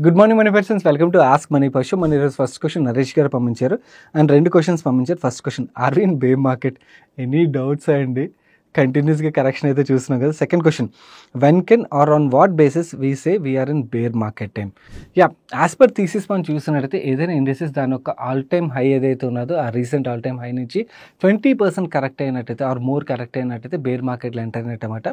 Good morning money persons, welcome to ask money person. మన ఈరోజు first question Naresh గారు పంపించారు అండ్ 2 క్వశ్చన్స్ పంపించారు. First question, are we in bear market? Any doubts అండి? కంటిన్యూస్గా correction అయితే చూస్తున్నాం కదా. Second question, when can or on what basis we say we are in bear market time? Yeah, as per thesis మనం చూసినట్టయితే ఏదైనా industries దాని యొక్క ఆల్ టైమ్ హై ఏదైతే ఉన్నదో ఆ రీసెంట్ ఆల్ టైమ్ హై నుంచి 20% కరెక్ట్ అయినట్టయితే ఆర్ మోర్ కరెక్ట్ అయినట్టయితే బేర్ మార్కెట్లో ఎంటర్ అయినట్టమాట.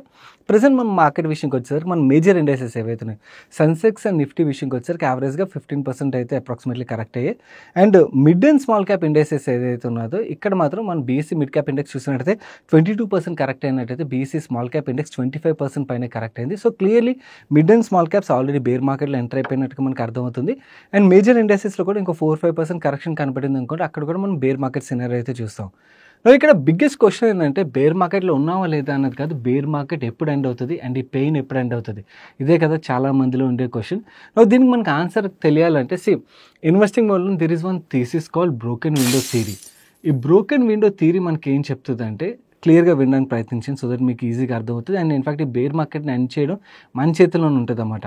ప్రజెంట్ మనం మార్కెట్ విషయంకి వచ్చేసరికి మన మేజర్ ఇండస్ట్రీస్ ఏవైతే ఉన్నాయి, సెన్సెక్స్ అండ్ నిఫ్టీ విషయంకి వచ్చేసరికి యావరేజ్గా 15% అయితే అప్రాక్సిమేట్లీ కరెక్ట్ అయ్యాయి. And mid and small cap industries ఏదైతే ఉన్నదో ఇక్కడ మాత్రం మన బీఎస్సీ మిడ్ క్యాప్ ఇండెక్స్ చూసినట్టయితే 22% కరెక్ట్ అయినట్టయితే బీఎస్సీ స్మాల్ క్యాప్ ఇండెక్స్ 25% పైన కరెక్ట్ అయింది. So clearly mid and small caps already bear మార్కెట్లో ఎంటర్ అయిపోయినట్టుగా మనకు అర్థమవుతుంది. అండ్ మేజర్ ఇండస్ట్రీస్లో కూడా ఇంకో 4-5% కరెక్షన్ కనపడింది అనుకోండి, అక్కడ కూడా మనం బేర్ మార్కెట్ సినారియో అయితే చూస్తాం. ఇక్కడ బిగ్గెస్ట్ క్వశ్చన్ ఏంటంటే బేర్ మార్కెట్లో ఉన్నావా లేదా అన్నది కాదు, బేర్ మార్కెట్ ఎప్పుడు ఎండ్ అవుతుంది అండ్ ఈ పెయిన్ ఎప్పుడు ఎండ్ అవుతుంది, ఇదే కదా చాలా మందిలో ఉండే క్వశ్చన్. దీనికి మనకు ఆన్సర్ తెలియాలంటే ఇన్వెస్టింగ్ వల్ల there is one thesis called broken window theory. ఈ బ్రోకెన్ విండో థియరీ మనకి ఏం చెప్తుంది అంటే క్లియర్గా వినడానికి ప్రయత్నించండి సో దట్ మీకు ఈజీగా అర్థమవుతుంది. అండ్ ఇన్ఫాక్ట్ ఈ బేర్ మార్కెట్ని ఎండ్ చేయడం మన చేతిలోనే ఉంటుంది అన్నమాట.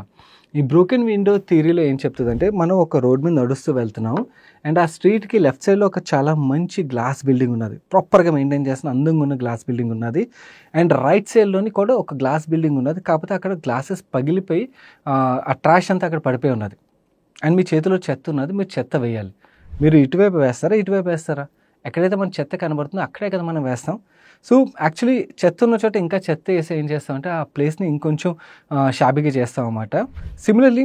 ఈ బ్రోకెన్ విండో థియరీలో ఏం చెప్తుందంటే మనం ఒక రోడ్ మీద నడుస్తూ వెళ్తున్నాం అండ్ ఆ స్ట్రీట్కి లెఫ్ట్ సైడ్లో ఒక చాలా మంచి గ్లాస్ బిల్డింగ్ ఉన్నది, ప్రాపర్గా మెయింటైన్ చేస్తున్న అందంగా ఉన్న గ్లాస్ బిల్డింగ్ ఉన్నది. అండ్ రైట్ సైడ్లోని కూడా ఒక గ్లాస్ బిల్డింగ్ ఉన్నది, కాకపోతే అక్కడ గ్లాసెస్ పగిలిపోయి ఆ ట్రాష్ అంతా అక్కడ పడిపోయి ఉన్నది. అండ్ మీ చేతిలో చెత్త ఉన్నది, మీరు చెత్త వేయాలి. మీరు ఇటువైపు వేస్తారా ఇటువైపు వేస్తారా? ఎక్కడైతే మన చెత్త కనబడుతుందో అక్కడే కదా మనం వేస్తాం. సో యాక్చువల్లీ చెత్త ఉన్న చోట ఇంకా చెత్త వేసి ఏం చేస్తామంటే ఆ ప్లేస్ని ఇంకొంచెం షాబీగా చేస్తాం అన్నమాట. సిమిలర్లీ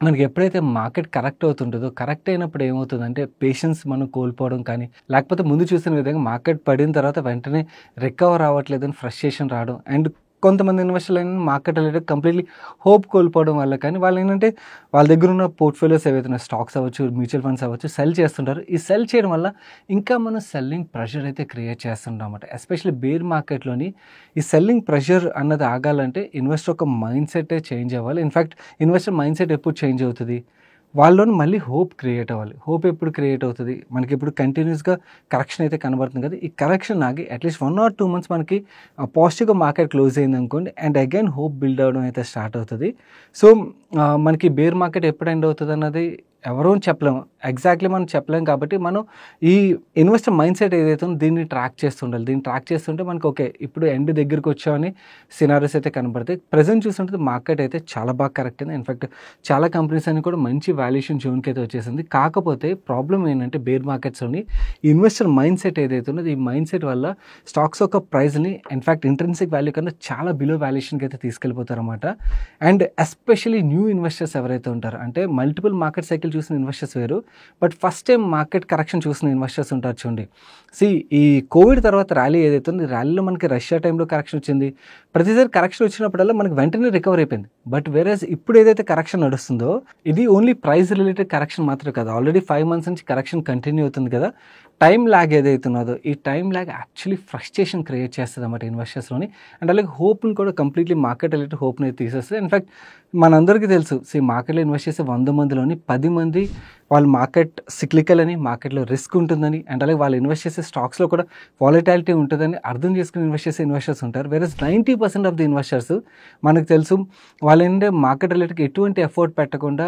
మనకి ఎప్పుడైతే మార్కెట్ కరెక్ట్ అవుతుంటుందో, కరెక్ట్ అయినప్పుడు ఏమవుతుందంటే పేషెన్స్ మనం కోల్పోవడం కానీ, లేకపోతే ముందు చూసిన విధంగా మార్కెట్ పడిన తర్వాత వెంటనే రికవర్ అవ్వట్లేదని ఫ్రస్ట్రేషన్ రావడం, అండ్ కొంతమంది ఇన్వెస్టర్లు ఏంటంటే మార్కెట్ రిలేటెడ్ కంప్లీట్లీ హోప్ కోల్పోవడం వల్ల కానీ వాళ్ళు ఏంటంటే వాళ్ళ దగ్గర ఉన్న పోర్ట్ఫోలియోస్ ఏవైతే ఉన్నాయి, స్టాక్స్ అవ్వచ్చు, మ్యూచువల్ ఫండ్స్ అవ్వచ్చు, సెల్ చేస్తుంటారు. ఈ సెల్ చేయడం వల్ల ఇంకా మనం సెల్లింగ్ ప్రెషర్ అయితే క్రియేట్ చేస్తుంటాం అన్నమాట. ఎస్పెషల్లీ బేర్ మార్కెట్లోని ఈ సెల్లింగ్ ప్రెషర్ అన్నది ఆగాలంటే ఇన్వెస్టర్ ఒక మైండ్ సెటే చేంజ్ అవ్వాలి. ఇన్ఫ్యాక్ట్ ఇన్వెస్టర్ మైండ్ సెట్ ఎప్పుడు చేంజ్ అవుతుంది, వాళ్ళలోని మళ్ళీ హోప్ క్రియేట్ అవ్వాలి. హోప్ ఎప్పుడు క్రియేట్ అవుతుంది, మనకి ఇప్పుడు కంటిన్యూస్గా కరెక్షన్ అయితే కనబడుతుంది కదా, ఈ కరెక్షన్ ఆగి అట్లీస్ట్ 1 or 2 months మనకి పాజిటివ్గా మార్కెట్ క్లోజ్ అయింది అనుకోండి అండ్ అగైన్ హోప్ బిల్డ్ అవ్వడం అయితే స్టార్ట్ అవుతుంది. సో మనకి బేర్ మార్కెట్ ఎప్పుడు ఎండ్ అవుతుంది అన్నది ఎవరూ చెప్పలేము, ఎగ్జాక్ట్లీ మనం చెప్పలేము. కాబట్టి మనం ఈ ఇన్వెస్టర్ మైండ్ సెట్ ఏదైతే ఉందో దీన్ని ట్రాక్ చేస్తుండాలి. దీన్ని ట్రాక్ చేస్తుంటే మనకు ఓకే ఇప్పుడు ఎండ్ దగ్గరికి వచ్చామని సినారీస్ అయితే కనబడతాయి. ప్రజెంట్ చూస్తుంటే మార్కెట్ అయితే చాలా బాగా కరెక్ట్ అయింది. ఇన్ఫాక్ట్ చాలా కంపెనీస్ అన్ని కూడా మంచి వాల్యుయేషన్ జోన్కి అయితే వచ్చేసింది. కాకపోతే ప్రాబ్లం ఏంటంటే బేర్ మార్కెట్స్లోని ఇన్వెస్టర్ మైండ్ సెట్ ఏదైతే ఉన్నదో ఈ మైండ్ సెట్ వల్ల స్టాక్స్ యొక్క ప్రైస్ని ఇన్ఫాక్ట్ ఇంట్రెన్సిక్ వాల్యూ కన్నా చాలా బిలో వాల్యుయేషన్కి అయితే తీసుకెళ్ళిపోతారు అన్నమాట. అండ్ ఎస్పెషలీ న్యూ ఇన్వెస్టర్స్ ఎవరైతే ఉంటారో, అంటే మల్టిపుల్ మార్కెట్ సైకిల్ చూసిన ఇన్వెస్టర్స్ వేరు, but first time market correction చూసిన ఇన్వెస్టర్స్ ఉంటారు చూడండి. ఈ కోవిడ్ తర్వాత ర్యాలీ ఏదైతే ఉంది, ర్యాలీలో మనకి రష్యా టైంలో కరెక్షన్ వచ్చింది. ప్రతిసారి కరెక్షన్ వచ్చినప్పుడల్లా మనకి వెంటనే రికవర్ అయిపోయింది. బట్ వేరేస్ ఇప్పుడు ఏదైతే కరెక్షన్ నడుస్తుందో ఇది ఓన్లీ ప్రైస్ రిలేటెడ్ కరెక్షన్ మాత్రమే కాదు, ఆల్రెడీ 5 months నుంచి కరెక్షన్ కంటిన్యూ అవుతుంది కదా. టైం ల్యాగ్ ఏదైతే ఉన్నదో ఈ time lag actually frustration create చేస్తుంది అన్నమాట ఇన్వెస్టర్స్లోని. అండ్ అలాగే హోప్ని కూడా కంప్లీట్లీ మార్కెట్ రిలేటెడ్ హోప్ని తీసేస్తుంది. ఇన్ఫాక్ట్ మనందరికీ తెలుసు మార్కెట్లో ఇన్వెస్ట్ చేసే 100 మందిలోని 10 మంది వాళ్ళు మార్కెట్ సిక్లికల్ అని, మార్కెట్లో రిస్క్ ఉంటుందని, అండ్ అలాగే వాళ్ళు ఇన్వెస్ట్ చేసే స్టాక్స్లో కూడా వాలటాలిటీ ఉంటుందని అర్థం చేసుకుని ఇన్వెస్ట్ చేసే ఇన్వెస్టర్స్ ఉంటారు. వేరేస్ 90% ఆఫ్ ది ఇన్వెస్టర్స్ మనకు తెలుసు వాళ్ళు ఏంటంటే మార్కెట్ రిలేటెడ్ ఎటువంటి ఎఫర్ట్ పెట్టకుండా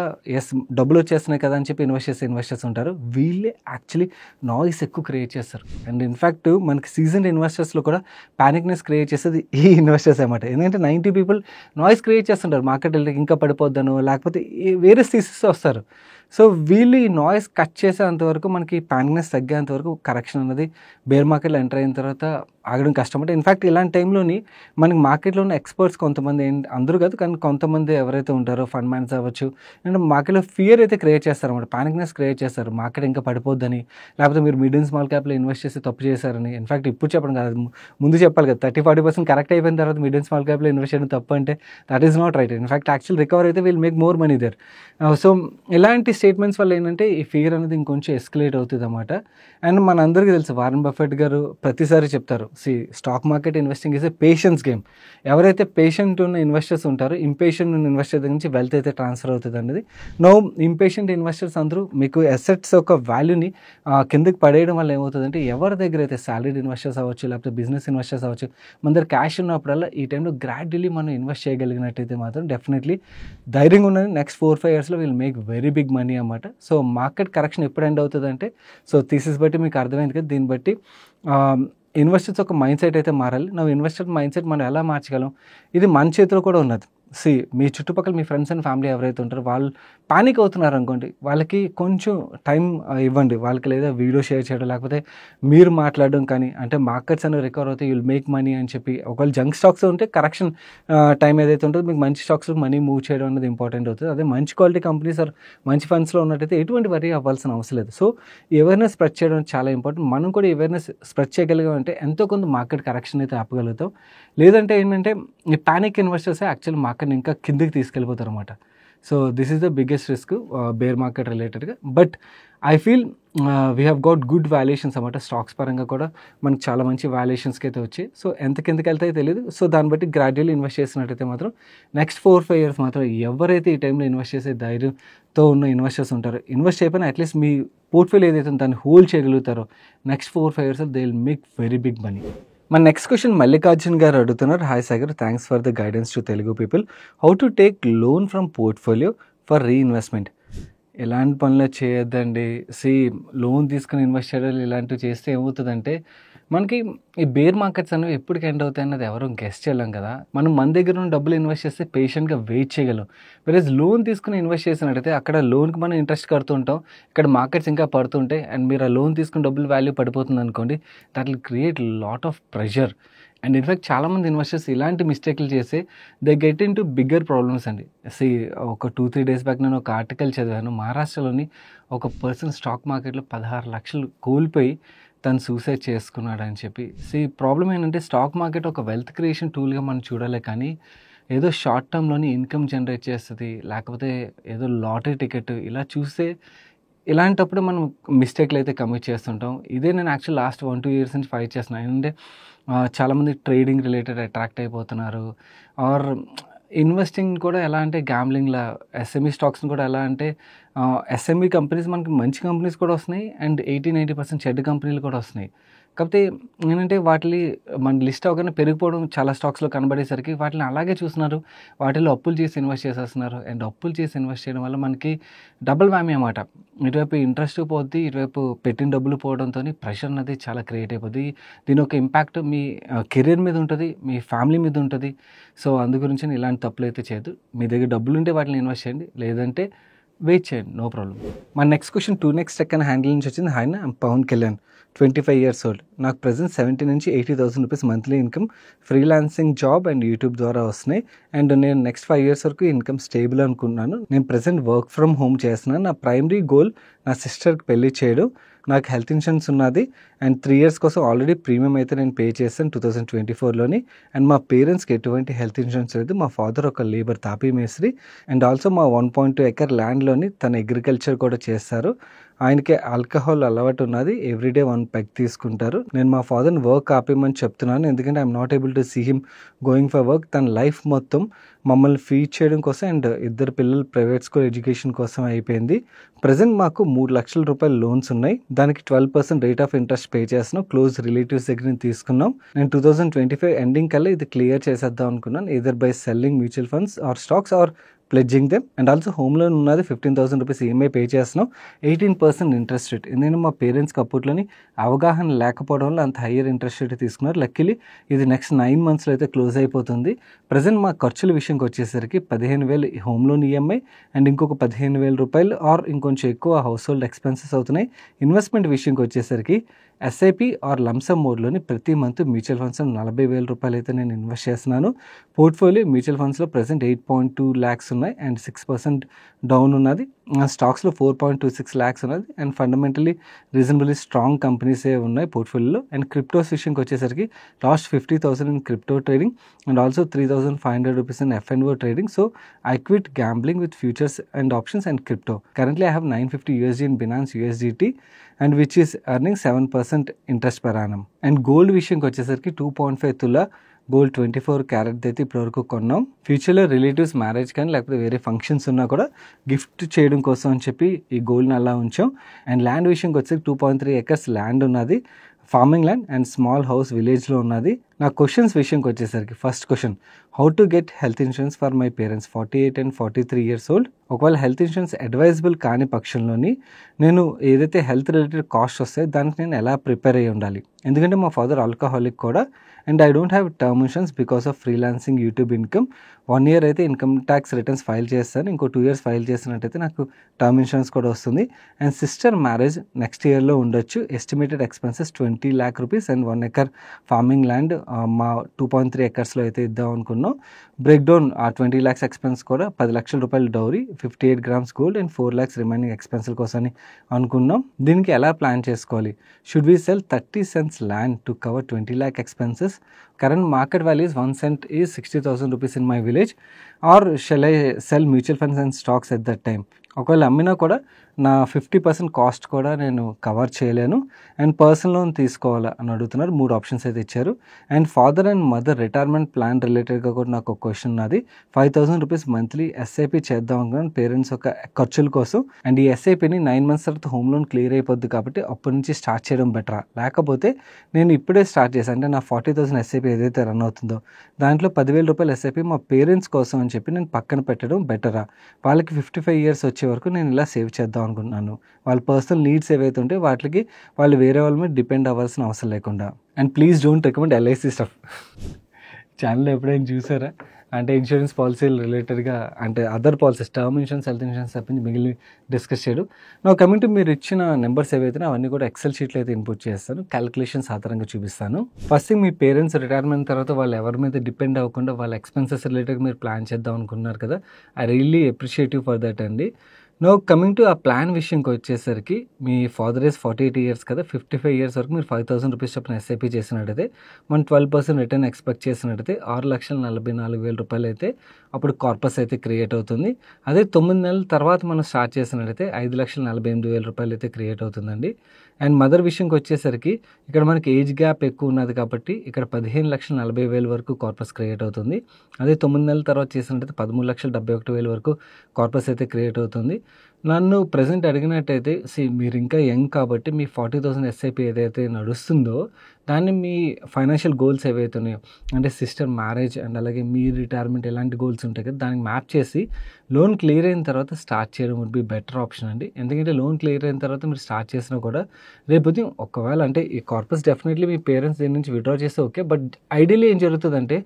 డబ్బులు వచ్చేస్తున్నాయి కదా అని చెప్పి ఇన్వెస్ట్ చేసే ఇన్వెస్టర్స్ ఉంటారు. వీళ్ళే యాక్చువల్లీ నాయిస్ ఎక్కువ క్రియేట్ చేస్తారు. అండ్ ఇన్ఫ్యాక్ట్ మనకి సీజన్డ్ ఇన్వెస్టర్స్లో కూడా ప్యానిక్నెస్ క్రియేట్ చేసేది ఈ ఇన్వెస్టర్స్ అన్నమాట. ఎందుకంటే 90 people నాయిస్ క్రియేట్ చేస్తుంటారు, మార్కెట్ రిలేటెడ్ ఇంకా పడిపోద్దను, లేకపోతే వేరే థీసిస్ వస్తారు. సో వీళ్ళు ఈ నాయిస్ కట్ చేసేంతవరకు మనకి ప్యానిక్నెస్ తగ్గేంతవరకు కరెక్షన్ అనేది బేర్ మార్కెట్లో ఎంటర్ అయిన తర్వాత ఆగడం కష్టం. అంటే ఇన్ఫ్యాక్ట్ ఇలాంటి టైంలోని మనకి మార్కెట్లో ఉన్న ఎక్స్పర్ట్స్ కొంతమంది అందరూ కాదు కానీ కొంతమంది ఎవరైతే ఉంటారో ఫండ్ మేనేజర్స్ అవ్వచ్చు, అండ్ మార్కెట్లో ఫియర్ అయితే క్రియేట్ చేస్తారు అన్నమాట, ప్యానిక్నెస్ క్రియేట్ చేస్తారు, మార్కెట్ ఇంకా పడిపోద్దని, లేకపోతే మీరు మిడ్ అండ్ స్మాల్ క్యాప్లో ఇన్వెస్ట్ చేసి తప్పు చేశారని. ఇన్ఫ్యాక్ట్ ఇప్పుడు చెప్పడం కాదు, ముందు చెప్పాలి కదా, 30-40% కరెక్ట్ అయిపోయిన తర్వాత మిడ్ అండ్ స్మాల్ క్యాప్లో ఇన్వెస్ట్ చేయడం తప్పు అంటే that is not right. In fact actual recover అయితే will make more money there. So ఇలాంటి స్టేట్మెంట్స్ వల్ల ఏంటంటే ఈ ఫియర్ అనేది ఇంకొంచెం ఎస్కలేట్ అవుతుంది అన్నమాట. అండ్ మనందరికీ తెలుసు వారన్ బఫెట్ గారు ప్రతిసారి చెప్తారు stock market investing is a patience game. ఎవరైతే పేషెంట్ ఉన్న ఇన్వెస్టర్స్ ఉంటారో ఇంపేషెంట్ ఉన్న ఇన్వెస్టర్ దగ్గర నుంచి వెల్త్ అయితే ట్రాన్స్ఫర్ అవుతుంది అనేది. నో ఇంపేషెంట్ ఇన్వెస్టర్స్ అందరూ మీకు అసెట్స్ యొక్క వాల్యూని కిందకి పడేయడం వల్ల ఏమవుతుందంటే ఎవరి దగ్గర అయితే సాలరీడ్ ఇన్వెస్టర్స్ అవ్వచ్చు, లేకపోతే బిజినెస్ ఇన్వెస్టర్స్ అవ్వచ్చు, మన దగ్గర క్యాష్ ఉన్నప్పుడల్లా ఈ టైంలో గ్రాడ్యువల్లీ మనం ఇన్వెస్ట్ చేయగలిగినట్టయితే మాత్రం డెఫినెట్లీ ధైర్యంగా ఉన్నది నెక్స్ట్ 4-5 yearsలో will make very big money అన్నమాట. సో మార్కెట్ కరెక్షన్ ఎప్పుడు ఎండ్ అవుతుందంటే, సో థీసిస్ బట్టి మీకు అర్థమైంది కదా, దీన్ని బట్టి ఇన్వెస్టర్స్ ఒక మైండ్ సెట్ అయితే మారాలి. నా ఇన్వెస్టర్ మైండ్ సెట్ మనం ఎలా మార్చగలం, ఇది మన చేతిలో కూడా ఉన్నది. మీ చుట్టుపక్కల మీ ఫ్రెండ్స్ అండ్ ఫ్యామిలీ ఎవరైతే ఉంటారో వాళ్ళు పానిక్ అవుతున్నారు అనుకోండి, వాళ్ళకి కొంచెం టైం ఇవ్వండి. వాళ్ళకి లేదా వీడియో షేర్ చేయడం, లేకపోతే మీరు మాట్లాడడం కానీ, అంటే మార్కెట్స్ అనేవి రికవర్ అవుతాయి, యుల్ మేక్ మనీ అని చెప్పి. ఒకవేళ జంక్ స్టాక్స్ ఉంటే కరెక్షన్ టైం ఏదైతే ఉంటుందో మీకు మంచి స్టాక్స్లో మనీ మూవ్ చేయడం అనేది ఇంపార్టెంట్ అవుతుంది. అదే మంచి క్వాలిటీ కంపెనీస్ ఆర్ మంచి ఫండ్స్లో ఉన్నట్టయితే ఎటువంటి వరీ అవ్వాల్సిన అవసరం లేదు. సో అవేర్నెస్ స్ప్రెడ్ చేయడం చాలా ఇంపార్టెంట్. మనం కూడా అవేర్నెస్ స్ప్రెడ్ చేయగలిగామంటే ఎంతో కొంత మార్కెట్ కరెక్షన్ అయితే ఆపగలుగుతాం. లేదంటే ఏంటంటే ఈ ప్యానిక్ ఇన్వెస్టర్స్ యాక్చువల్ మార్కెట్ని ఇంకా కిందకి తీసుకెళ్ళిపోతారు అనమాట. So this is the biggest risk bear market రిలేటెడ్గా. But I feel we have got good valuations అనమాట. స్టాక్స్ పరంగా కూడా మనకు చాలా మంచి వాల్యుయేషన్స్కి అయితే వచ్చాయి. సో ఎంత కిందకి వెళ్తాయో తెలియదు. సో దాన్ని బట్టి గ్రాడ్యువల్లీ ఇన్వెస్ట్ చేసినట్టయితే మాత్రం నెక్స్ట్ 4-5 years మాత్రం ఎవరైతే ఈ టైంలో ఇన్వెస్ట్ చేసే ధైర్యంతో ఉన్న ఇన్వెస్టర్స్ ఉంటారో, ఇన్వెస్ట్ అయిపోయినా అట్లీస్ట్ మీ పోర్ట్ఫోలియో ఏదైతే ఉందో దాన్ని హోల్డ్ చేయగలుగుతారో next 4-5 years they will make very big money. మన నెక్స్ట్ క్వశ్చన్ మల్లికార్జున్ గారు అడుగుతున్నారు. Hi Sagar, thanks for the guidance to Telugu people. How to take loan from portfolio for reinvestment? ఎలాంటి పనులు చేయొద్దండి. లోన్ తీసుకుని ఇన్వెస్ట్ చేయడం ఇలాంటివి చేస్తే ఏమవుతుందంటే, మనకి ఈ బేర్ మార్కెట్స్ అనేవి ఎప్పటికి ఎండ్ అవుతాయి అన్నది ఎవరు గెస్ట్ చేయలేం కదా. మనం మన దగ్గర ఉన్న డబ్బులు ఇన్వెస్ట్ చేస్తే పేషెంట్గా వెయిట్ చేయగలం. వెరస్ లోన్ తీసుకుని ఇన్వెస్ట్ చేసినట్టయితే అక్కడ లోన్కి మనం ఇంట్రెస్ట్ కడుతుంటాం, ఇక్కడ మార్కెట్స్ ఇంకా పడుతుంటాయి, అండ్ మీరు ఆ లోన్ తీసుకుని డబ్బులు వాల్యూ పడిపోతుంది అనుకోండి, that will create lot of pressure. And in fact చాలామంది ఇన్వెస్టర్స్ ఇలాంటి మిస్టేక్లు చేసి they get in to bigger problems అండి. ఒక 2-3 days బ్యాక్ నేను ఒక ఆర్టికల్ చదివాను. మహారాష్ట్రలోని ఒక పర్సన్ స్టాక్ మార్కెట్లో 16 లక్షలు కోల్పోయి తను సూసైడ్ చేసుకున్నాడు అని చెప్పి. ప్రాబ్లం ఏంటంటే, స్టాక్ మార్కెట్ ఒక వెల్త్ క్రియేషన్ టూల్గా మనం చూడాలి, కానీ ఏదో షార్ట్ టర్మ్లోని ఇన్కమ్ జనరేట్ చేస్తుంది, లేకపోతే ఏదో లాటరీ టికెట్ ఇలా చూస్తే ఇలాంటప్పుడు మనం మిస్టేక్లు అయితే కమిట్ చేస్తుంటాం. ఇదే నేను యాక్చువల్ లాస్ట్ 1-2 years నుంచి ఫైట్ చేస్తున్నాను. ఏంటంటే చాలామంది ట్రేడింగ్ రిలేటెడ్ అట్రాక్ట్ అయిపోతున్నారు, ఆర్ ఇన్వెస్టింగ్ కూడా ఎలా అంటే గ్యాంబ్లింగ్లా. ఎస్ఎంఈ స్టాక్స్ని కూడా ఎలా అంటే ఎస్ఎంఈ కంపెనీస్ మనకి మంచి కంపెనీస్ కూడా వస్తున్నాయి, అండ్ 80-90% చెడ్డ కంపెనీలు కూడా వస్తున్నాయి. కాకపోతే ఏంటంటే వాటిని మన లిస్ట్ అవగానే పెరిగిపోవడం చాలా స్టాక్స్లో కనబడేసరికి వాటిని అలాగే చూస్తున్నారు, వాటిలో అప్పులు చేసి ఇన్వెస్ట్ చేసేస్తున్నారు. అండ్ అప్పులు చేసి ఇన్వెస్ట్ చేయడం వల్ల మనకి డబుల్ వ్యామీ అన్నమాట. ఇటువైపు ఇంట్రెస్ట్ పోద్ది, ఇటువైపు పెట్టిన డబ్బులు పోవడంతో ప్రెషర్ అనేది చాలా క్రియేట్ అయిపోద్ది. దీని ఒక ఇంపాక్ట్ మీ కెరీర్ మీద ఉంటుంది, మీ ఫ్యామిలీ మీద ఉంటుంది. సో అందు గురించి ఇలాంటి తప్పులు అయితే చేయదు. మీ దగ్గర డబ్బులు ఉంటే వాటిని ఇన్వెస్ట్ చేయండి, లేదంటే వెయిట్ చేయండి, నో ప్రాబ్లం. మన next question 2 next second handle నుంచి వచ్చింది. Hi, I'm Pavan Kalyan, 25 years old. నాకు ప్రజెంట్ 70,000 నుంచి 80,000 rupees monthly income freelancing job and YouTube ద్వారా వస్తున్నాయి. అండ్ నేను నెక్స్ట్ 5 years వరకు ఇన్కమ్ స్టేబుల్ అనుకున్నాను. నేను ప్రజెంట్ వర్క్ ఫ్రమ్ హోమ్ చేస్తున్నాను. నా ప్రైమరీ గోల్ నా సిస్టర్కి పెళ్లి చేయడం. నాకు హెల్త్ ఇన్సూరెన్స్ ఉన్నది, అండ్ 3 years కోసం ఆల్రెడీ ప్రీమియం అయితే నేను పే చేస్తాను 2024లోని. అండ్ మా పేరెంట్స్కి ఎటువంటి హెల్త్ ఇన్సూరెన్స్ లేదు. మా ఫాదర్ ఒక లేబర్ తాపీ మేస్త్రి, అండ్ ఆల్సో మా 1.2 acre ల్యాండ్లోని తన అగ్రికల్చర్ కూడా చేస్తారు. ఆయనకి ఆల్కహాల్ అలవాటు ఉన్నది, ఎవ్రీడే 1 peg తీసుకుంటారు. నేను మా ఫాదర్ని వర్క్ ఆపేయమని చెప్తున్నాను, ఎందుకంటే I'm not able to see him going for work. తన లైఫ్ మొత్తం మమ్మల్ని ఫీడ్ చేయడం కోసం అండ్ 2 పిల్లలు ప్రైవేట్ స్కూల్ ఎడ్యుకేషన్ కోసం అయిపోయింది. ప్రజెంట్ మాకు 3 లక్షల రూపాయలు లోన్స్ ఉన్నాయి, దానికి 12% రేట్ ఆఫ్ ఇంట్రెస్ట్ పే చేస్తున్నాం. క్లోజ్ రిలేటివ్స్ దగ్గర నుంచి తీసుకున్నాం. నేను 2025 ఎండింగ్ కల్లా ఇది క్లియర్ చేసేద్దాం అనుకున్నాను, either by selling mutual funds or stocks or pledging them. And also home loan ఉన్నది 15,000 రూపీస్ ఈఎంఐ పే చేస్తున్నాం, 18% ఇంట్రెస్ట్ రేట్. ఎందుకంటే మా పేరెంట్స్కి అప్పట్లోని అవగాహన లేకపోవడం వల్ల అంత హయ్యర్ ఇంట్రెస్ట్ రేట్ తీసుకున్నారు. లక్కీలీ ఇది నెక్స్ట్ 9 monthsలో అయితే క్లోజ్ అయిపోతుంది. ప్రజెంట్ మా ఖర్చుల విషయంకి వచ్చేసరికి 15,000 హోమ్ లోన్ ఈఎంఐ అండ్ ఇంకొక 15,000 రూపాయలు ఆర్ ఇంకొంచెం ఎక్కువ హౌస్ హోల్డ్ ఎక్స్పెన్సెస్ అవుతున్నాయి. ఇన్వెస్ట్మెంట్ విషయంకి వచ్చేసరికి ఎస్ఐపి ఆర్ లంసమ్ మోడ్లోని ప్రతి మంత్ మ్యూచువల్ ఫండ్స్లో 40,000 రూపాయలు అయితే నేను ఇన్వెస్ట్ చేస్తున్నాను. పోర్ట్ఫోలియో మ్యూచువల్ ఫండ్స్లో ప్రజెంట్ 8.2 lakhs ఉన్నాయి అండ్ 6% డౌన్ ఉన్నది. స్టాక్స్లో 4.26 lakhs ఉన్నది. అండ్ ఫండమెంటలీ రీజనబుల్లీ స్ట్రాంగ్ కంపెనీసే ఉన్నాయి పోర్ట్ఫోలియోలో. అండ్ క్రిప్టోస్ విషయంకి వచ్చేసరికి last 50,000 in crypto trading and also 3,500 rupees in F&O trading. So I quit gambling with futures and options and crypto. Currently I have $950 in Binance USDT and which is earning 7% interest per annum. And gold విషయంకి వచ్చేసరికి 2.5 తులా gold 24 carrot అయితే ఇప్పటివరకు కొన్నాం. ఫ్యూచర్లో relatives marriage కానీ లేకపోతే వేరే functions ఉన్నా కూడా గిఫ్ట్ చేయడం కోసం అని చెప్పి ఈ గోల్డ్ని అలా ఉంచాం. అండ్ ల్యాండ్ విషయంకి వచ్చేసి 2.3 acres ల్యాండ్ ఉన్నది, farming land and small house విలేజ్లో ఉన్నది. నా క్వశ్చన్స్ విషయంకి వచ్చేసరికి first question, how to get health insurance for my parents 48 and 43 years old. ఒకవేళ హెల్త్ ఇన్సూరెన్స్ అడ్వైజబుల్ కాని పక్షంలోని నేను ఏదైతే హెల్త్ రిలేటెడ్ కాస్ట్ వస్తాయో దానికి నేను ఎలా ప్రిపేర్ అయ్యి ఉండాలి, ఎందుకంటే మా ఫాదర్ ఆల్కహాలిక్ కూడా and I don't have term insurance because of freelancing YouTube income. 1 year అయితే ఇన్కమ్ ట్యాక్స్ రిటర్న్స్ ఫైల్ చేస్తాను, ఇంకో 2 years ఫైల్ చేసినట్టయితే నాకు టర్మ్ ఇన్సూరెన్స్ కూడా వస్తుంది. అండ్ సిస్టర్ మ్యారేజ్ నెక్స్ట్ ఇయర్లో ఉండొచ్చు. Estimated expenses 20 lakh rupees and 1 acre farming land మా 2.3 acres అయితే ఇద్దాం అనుకున్నాం. బ్రేక్ డౌన్ ఆ 20 lakhs ఎక్స్పెన్స్ కూడా 10 లక్షల రూపాయలు dowry, 58 grams gold and 4 lakhs remaining ఎక్స్పెన్స్ల కోసం అని అనుకున్నాం. దీనికి ఎలా ప్లాన్ చేసుకోవాలి? Should we sell 30 cents land to cover 20 lakh expenses? Current market value is 1 cent is 60,000 rupees in my village, or shall I sell mutual funds and stocks at that time? ఒకవేళ అమ్మినా కూడా నా 50% cost కూడా నేను cover చేయలేను and personal loan తీసుకోవాలా అని అడుగుతున్నారు. 3 ఆప్షన్స్ అయితే ఇచ్చారు. And father and mother retirement plan రిలేటెడ్గా కూడా నాకు ఒక క్వశ్చన్ ఉన్నది. 5,000 rupees మంత్లీ ఎస్ఐపి చేద్దాం అనుకున్నాను పేరెంట్స్ ఒక ఖర్చుల కోసం. అండ్ ఈ ఎస్ఐపిని 9 months తర్వాత హోమ్ లోన్ క్లియర్ అయిపోద్ది కాబట్టి అప్పటి నుంచి స్టార్ట్ చేయడం బెటరా, లేకపోతే నేను ఇప్పుడే స్టార్ట్ చేశాను అంటే నా 40,000 ఎస్ఐపి ఏదైతే రన్ అవుతుందో దాంట్లో 10,000 రూపాయలు ఎస్ఐపి మా పేరెంట్స్ కోసం అని చెప్పి నేను పక్కన పెట్టడం బెటరా? వాళ్ళకి 55 years వచ్చే వరకు నేను ఇలా సేవ్ చేద్దాం అనుకుంటున్నాను. వాళ్ళ పర్సనల్ నీడ్స్ ఏవైతే ఉంటే వాటికి వాళ్ళు వేరే వాళ్ళ మీద డిపెండ్ అవ్వాల్సిన అవసరం లేకుండా. And please don't recommend LIC stuff. Channel ఎప్పుడైనా చూసారా అంటే ఇన్సూరెన్స్ పాలసీలు రిలేటెడ్గా అంటే other policies, term insurance, health insurance తప్పించి మిగిలిన డిస్కస్ చేయడు. నా కమింగ్ టు మీరు ఇచ్చిన నెంబర్స్ ఏవైతే అవన్నీ కూడా ఎక్సెల్ షీట్లో అయితే ఇన్పుట్ చేస్తాను, క్యాలిక్యులేషన్స్ ఆధారంగా చూపిస్తాను. ఫస్ట్ థింగ్, మీ పేరెంట్స్ రిటైర్మెంట్ తర్వాత వాళ్ళు ఎవరి మీద డిపెండ్ అవ్వకుండా వాళ్ళ ఎక్స్పెన్సెస్ రిలేటెడ్ మీరు ప్లాన్ చేద్దాం అనుకున్నారు కదా, I really appreciative for that అండి. నో కమింగ్ టు ఆ ప్లాన్ విషయంకి వచ్చేసరికి మీ ఫాదర్ ఏజ్ 48 years కదా, 55 years వరకు మీరు 5,000 rupees చొప్పున ఎస్ఐపి చేసినట్టయితే మనం 12% రిటర్న్ ఎక్స్పెక్ట్ చేసినట్టయితే 6,44,000 రూపాయలు అయితే అప్పుడు కార్పస్ అయితే క్రియేట్ అవుతుంది. అదే 9 నెలల తర్వాత మనం స్టార్ట్ చేసినట్టయితే 5,48,000 రూపాయలు అయితే క్రియేట్ అవుతుందండి. అండ్ మదర్ విషయంకి వచ్చేసరికి ఇక్కడ మనకి ఏజ్ గ్యాప్ ఎక్కువ ఉన్నది కాబట్టి ఇక్కడ 15,40,000 వరకు కార్పస్ క్రియేట్ అవుతుంది. అదే 9 నెలల తర్వాత చేసినట్టయితే 13,71,000 వరకు కార్పస్ అయితే క్రియేట్ అవుతుంది. నన్ను ప్రజెంట్ అడిగినట్టయితే మీరు ఇంకా యంగ్ కాబట్టి మీ 40,000 ఎస్ఐపి ఏదైతే నడుస్తుందో దాన్ని మీ ఫైనాన్షియల్ గోల్స్ ఏవైతే ఉన్నాయో అంటే సిస్టర్ మ్యారేజ్ అండ్ అలాగే మీ రిటైర్మెంట్ ఎలాంటి గోల్స్ ఉంటాయి కదా దానికి మ్యాప్ చేసి లోన్ క్లియర్ అయిన తర్వాత స్టార్ట్ చేయడం వుడ్ బి బెటర్ ఆప్షన్ అండి. ఎందుకంటే లోన్ క్లియర్ అయిన తర్వాత మీరు స్టార్ట్ చేసినా కూడా రేపు ఒకవేళ అంటే ఈ కార్పస్ డెఫినెట్లీ మీ పేరెంట్స్ దీని నుంచి విత్డ్రా చేస్తే ఓకే, బట్ ఐడియల్లీ ఏం జరుగుతుందంటే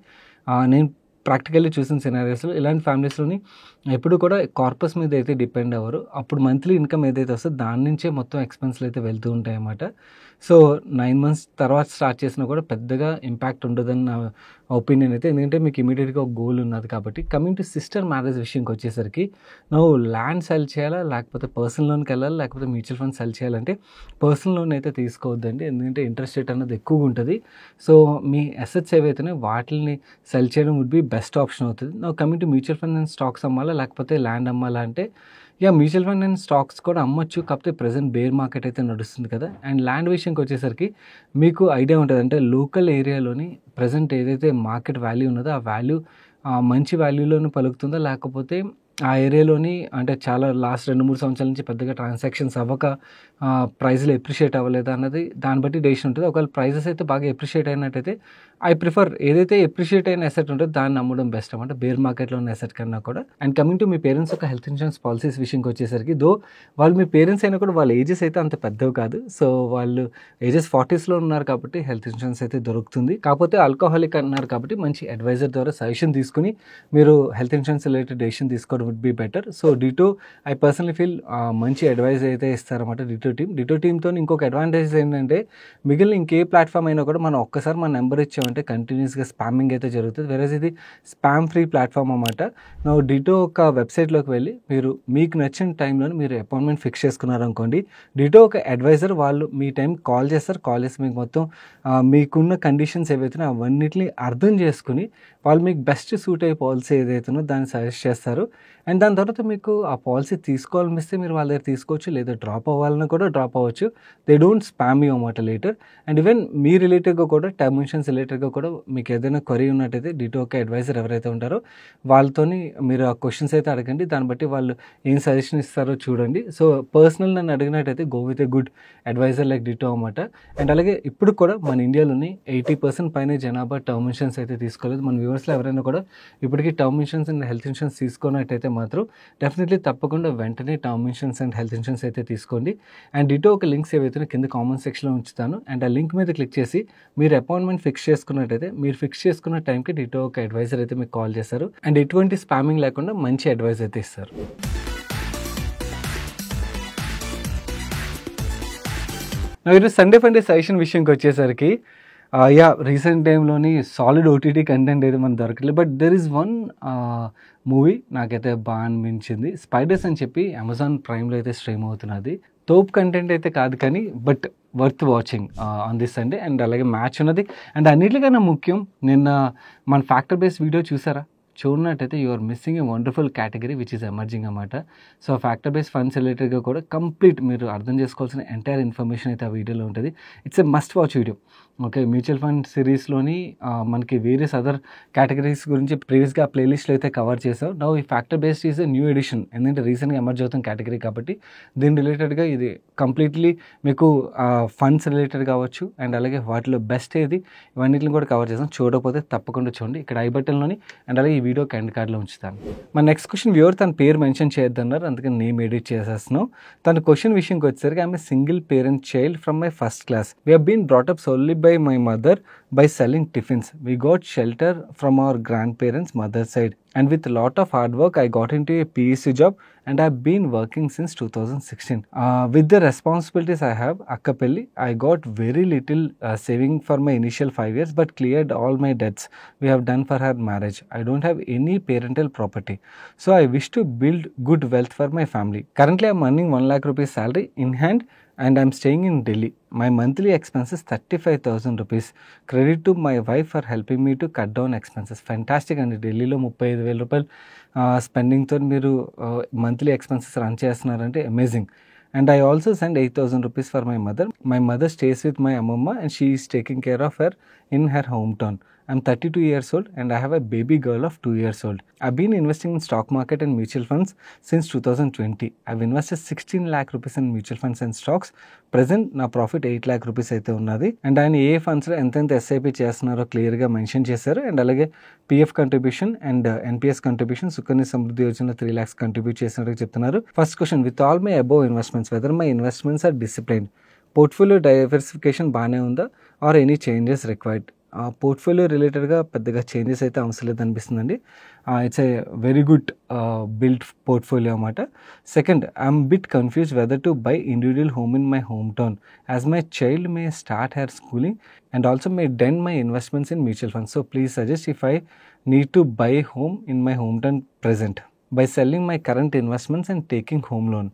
నేను ప్రాక్టికల్లీ చూసిన సినారియోస్లో ఇలాంటి ఫ్యామిలీస్లోని ఎప్పుడు కూడా కార్పస్ మీద అయితే డిపెండ్ అవ్వరు. అప్పుడు మంత్లీ ఇన్కమ్ ఏదైతే వస్తుందో దాని నుంచే మొత్తం ఎక్స్పెన్స్లు అయితే వెళ్తూ ఉంటాయి అన్నమాట. సో 9 months తర్వాత స్టార్ట్ చేసినా కూడా పెద్దగా ఇంపాక్ట్ ఉండదని నా ఒపీనియన్ అయితే, ఎందుకంటే మీకు ఇమీడియట్గా ఒక గోల్ ఉన్నది కాబట్టి. కమింగ్ టు సిస్టర్ మ్యారేజ్ విషయంకి వచ్చేసరికి నువ్వు ల్యాండ్ సెల్ చేయాలా లేకపోతే పర్సనల్ లోన్కి వెళ్ళాలి లేకపోతే మ్యూచువల్ ఫండ్ సెల్ చేయాలంటే పర్సనల్ లోన్ అయితే తీసుకోవద్దండి, ఎందుకంటే ఇంట్రెస్ట్ రేట్ అనేది ఎక్కువగా ఉంటుంది. సో మీ అసెట్స్ ఏవైతున్నాయో వాటిని సెల్ చేయడం వుడ్ బి బెస్ట్ ఆప్షన్ అవుతుంది. నువ్వు coming to mutual fund and stocks అమ్మాలా లేకపోతే ల్యాండ్ అమ్మాలా అంటే మ్యూచువల్ ఫండ్ అండ్ స్టాక్స్ కూడా అమ్మొచ్చు, కాకపోతే ప్రెజెంట్ బేర్ మార్కెట్ అయితే నడుస్తుంది కదా. అండ్ ల్యాండ్ విషయంకి వచ్చేసరికి మీకు ఐడియా ఉంటుంది అంటే లోకల్ ఏరియాలోని ప్రజెంట్ ఏదైతే మార్కెట్ వాల్యూ ఉన్నదో ఆ వాల్యూ మంచి వాల్యూలోనే పలుకుతుందా లేకపోతే ఆ ఏరియాలోని అంటే చాలా లాస్ట్ 2-3 సంవత్సరాల నుంచి పెద్దగా ట్రాన్సాక్షన్స్ అవ్వక ప్రైస్లు ఎప్రిషియేట్ అవ్వలేదా అన్నది దాన్ని బట్టి డెసిషన్ ఉంటుంది. ఒకవేళ ప్రైజెస్ అయితే బాగా ఎప్రిషియేట్ అయినట్టయితే ఐ ప్రిఫర్ ఏదైతే ఎప్రిషియేట్ అయిన అసెట్ ఉంటుందో దాన్ని అమ్మడం బెస్ట్ అన్నమాట బేర్ మార్కెట్లో ఉన్న అసెట్ కన్నా కూడా. And coming to me parents ఒక హెల్త్ ఇన్సూరెన్స్ పాలసీస్ విషయంకి వచ్చేసరికి వాళ్ళు మీ పేరెంట్స్ అయినా కూడా వాళ్ళ ఏజెస్ అయితే అంత పెద్దవి కాదు. సో వాళ్ళు ఏజెస్ 40sలో ఉన్నారు కాబట్టి హెల్త్ ఇన్సూరెన్స్ అయితే దొరుకుతుంది. కాకపోతే ఆల్కహాలిక్ అన్నారు కాబట్టి మంచి అడ్వైజర్ ద్వారా సజెషన్ తీసుకుని మీరు హెల్త్ ఇన్సూరెన్స్ రిలేటెడ్ డెసిషన్ తీసుకోవడం would be better. So ditto I personally feel మంచి అడ్వైజ్ అయితే ఇస్తారన్నమాట డిటో టీమ్తో. ఇంకొక అడ్వాంటేజ్ ఏంటంటే మిగిలిన ఇంకే ప్లాట్ఫామ్ అయినా కూడా మనం ఒక్కసారి మన నెంబర్ ఇచ్చామంటే కంటిన్యూస్గా స్పామింగ్ అయితే జరుగుతుంది. వెరస్ ఇది స్పామ్ ఫ్రీ ప్లాట్ఫామ్ అన్నమాట. నా డిటో ఒక వెబ్సైట్లోకి వెళ్ళి మీకు నచ్చిన టైంలో మీరు అపాయింట్మెంట్ ఫిక్స్ చేసుకున్నారనుకోండి, డిటో ఒక అడ్వైజర్ వాళ్ళు మీ టైం కాల్ చేస్తారు. కాల్ చేసి మీకు మొత్తం మీకున్న కండిషన్స్ ఏవైతే అవన్నిటిని అర్థం చేసుకుని వాళ్ళు మీకు బెస్ట్ సూట్ అయ్యే పాలసీ ఏదైతుందో దాన్ని సజెస్ట్ చేస్తారు. అండ్ దాని తర్వాత మీకు ఆ పాలసీ తీసుకోవాలనిపిస్తే మీరు వాళ్ళ దగ్గర తీసుకోవచ్చు, లేదా డ్రాప్ అవ్వాలన్నా కూడా డ్రాప్ అవ్వచ్చు. దే డోంట్ స్పామ్ యూ అన్నమాట లేటర్. అండ్ ఈవెన్ మీ రిలేటెడ్గా కూడా టర్మ్ ఇన్సూరెన్స్ రిలేటెడ్గా కూడా మీకు ఏదైనా క్వరీ ఉన్నట్టయితే డిటోకి అడ్వైజర్ ఎవరైతే ఉంటారో వాళ్ళతోని మీరు ఆ క్వశ్చన్స్ అయితే అడగండి. దాన్ని బట్టి వాళ్ళు ఏం సజెషన్ ఇస్తారో చూడండి. సో పర్సనల్ నన్ను అడిగినట్టయితే go with a good advisor like Ditto అన్నమాట. అండ్ అలాగే ఇప్పుడు కూడా మన ఇండియాలోని 80% పైన జనాభా టర్మ్ ఇన్సూరెన్స్ అయితే తీసుకోలేదు. మన వ్యూవర్స్లో ఎవరైనా కూడా ఇప్పటికీ term insurance and health insurance తీసుకున్నట్టయితే మాత్రం డెఫినెట్లీ తప్పకుండా వెంటనే term insurance and health insurance అయితే తీసుకోండి. అండ్ డిటో ఒక లింక్స్ ఏవైతే కింద కామెంట్ సెక్షన్లో ఉంచుతాను. అండ్ ఆ లింక్ మీద క్లిక్ చేసి మీరు అపాయింట్మెంట్ ఫిక్స్ చేసుకున్నట్టయితే మీరు ఫిక్స్ చేసుకున్న టైంకి డిటో ఒక అడ్వైజర్ అయితే మీకు కాల్ చేస్తారు. అండ్ ఎటువంటి స్పామింగ్ లేకుండా మంచి అడ్వైస్ అయితే ఇస్తారు. ఈరోజు సండే ఫండే సజెషన్ విషయంకి వచ్చేసరికి రీసెంట్ టైంలోని సాలిడ్ ఓటీటీ కంటెంట్ అయితే మనకు దొరకలేదు. But there is one movie నాకైతే బాగా అనిపించింది. స్పైడర్స్ అని చెప్పి అమెజాన్ ప్రైమ్లో అయితే స్ట్రీమ్ అవుతున్నది. తోప్ కంటెంట్ అయితే కాదు కానీ but worth watching on this Sunday. And అలాగే మ్యాచ్ ఉన్నది. అండ్ అన్నిటికన్నా ముఖ్యం, నిన్న మన ఫ్యాక్టర్ బేస్ వీడియో చూసారా? చూడనట్టయితే you are missing a wonderful category which is emerging అన్నమాట. సో ఫ్యాక్టర్ బేస్ ఫండ్స్ రిలేటెడ్గా కూడా కంప్లీట్ మీరు అర్థం చేసుకోవాల్సిన ఎంటైర్ ఇన్ఫర్మేషన్ అయితే ఆ వీడియోలో ఉంటుంది. It's a must watch video. Okay, mutual fund సిరీస్లోని మనకి వేరియస్ అదర్ కేటగిరీస్ గురించి ప్రీవియస్గా ప్లేలిస్ట్లో అయితే కవర్ చేసాం. నౌ ఈ factor based is a new edition. ఎందుకంటే రీసెంట్గా ఎమర్జ్ అవుతున్న కేటగిరీ కాబట్టి దీని రిలేటెడ్గా ఇది కంప్లీట్లీ మీకు ఫండ్స్ రిలేటెడ్ కావచ్చు అండ్ అలాగే వాటిలో బెస్ట్ ఏది ఇవన్నిటిని కూడా కవర్ చేసాం. చూడకపోతే తప్పకుండా చూడండి ఇక్కడ ఐ బటన్లోని. అండ్ అలాగే ఈ వీడియోకి ఎండ్ కార్డ్లో ఉంచుతాను. మన నెక్స్ట్ క్వశ్చన్ వ్యూవర్ తన పేరు మెన్షన్ చేయొద్దన్నారు, అందుకని నేమ్ ఎడిట్ చేసేస్తున్నాం. తన క్వశ్చన్ విషయంకి వచ్చేసరికి I'm a single parent child from my first class. We have been brought up solely by my mother by selling tiffins. We got shelter from our grandparents' mother side, and with a lot of hard work I got into a PSU job and I've been working since 2016. With the responsibilities I have, Akkapelli, I got very little saving for my initial 5 years but cleared all my debts we have done for her marriage. I don't have any parental property, so I wish to build good wealth for my family. Currently I'm earning 1 lakh rupees salary in hand and I'm staying in Delhi. My monthly expenses 35,000 rupees. Credit to my wife for helping me to cut down expenses. Fantastic అండి. ఢిల్లీలో 35,000 రూపాయలు స్పెండింగ్తో మీరు monthly expenses run చేస్తున్నారంటే amazing. And I also send 8,000 rupees for my mother. My mother stays with my అమ్మమ్మ and she is taking care of her in her hometown. I'm 32 years old and I have a baby girl of 2 years old. I've been investing in stock market and mutual funds since 2020. I've invested 16 lakh rupees in mutual funds and stocks. Present నా profit 8 lakh rupees అయితే ఉన్నది. And ఆయన ఏ ఫండ్స్లో ఎంతెంత SIP చేస్తున్నారో క్లియర్గా mention చేశారు. And అలాగే PF contribution and NPS contribution, Sukanya Samriddhi Yojana 3 lakhs contribute చేసినట్టు చెప్తున్నారు. First question, with all my above investments whether my investments are disciplined? Portfolio diversification బాగానే ఉందా or any changes required? Portfolio రిలేటెడ్గా పెద్దగా చేంజెస్ అయితే అవసరం లేదు అనిపిస్తుందండి. It's a very good build portfolio అన్నమాట. Second, I'm bit confuse whether to buy individual home in my home town as my child may start her schooling and also may den my investments in mutual funds. So please suggest if I need to buy home in my home town present by selling my current investments and taking home loan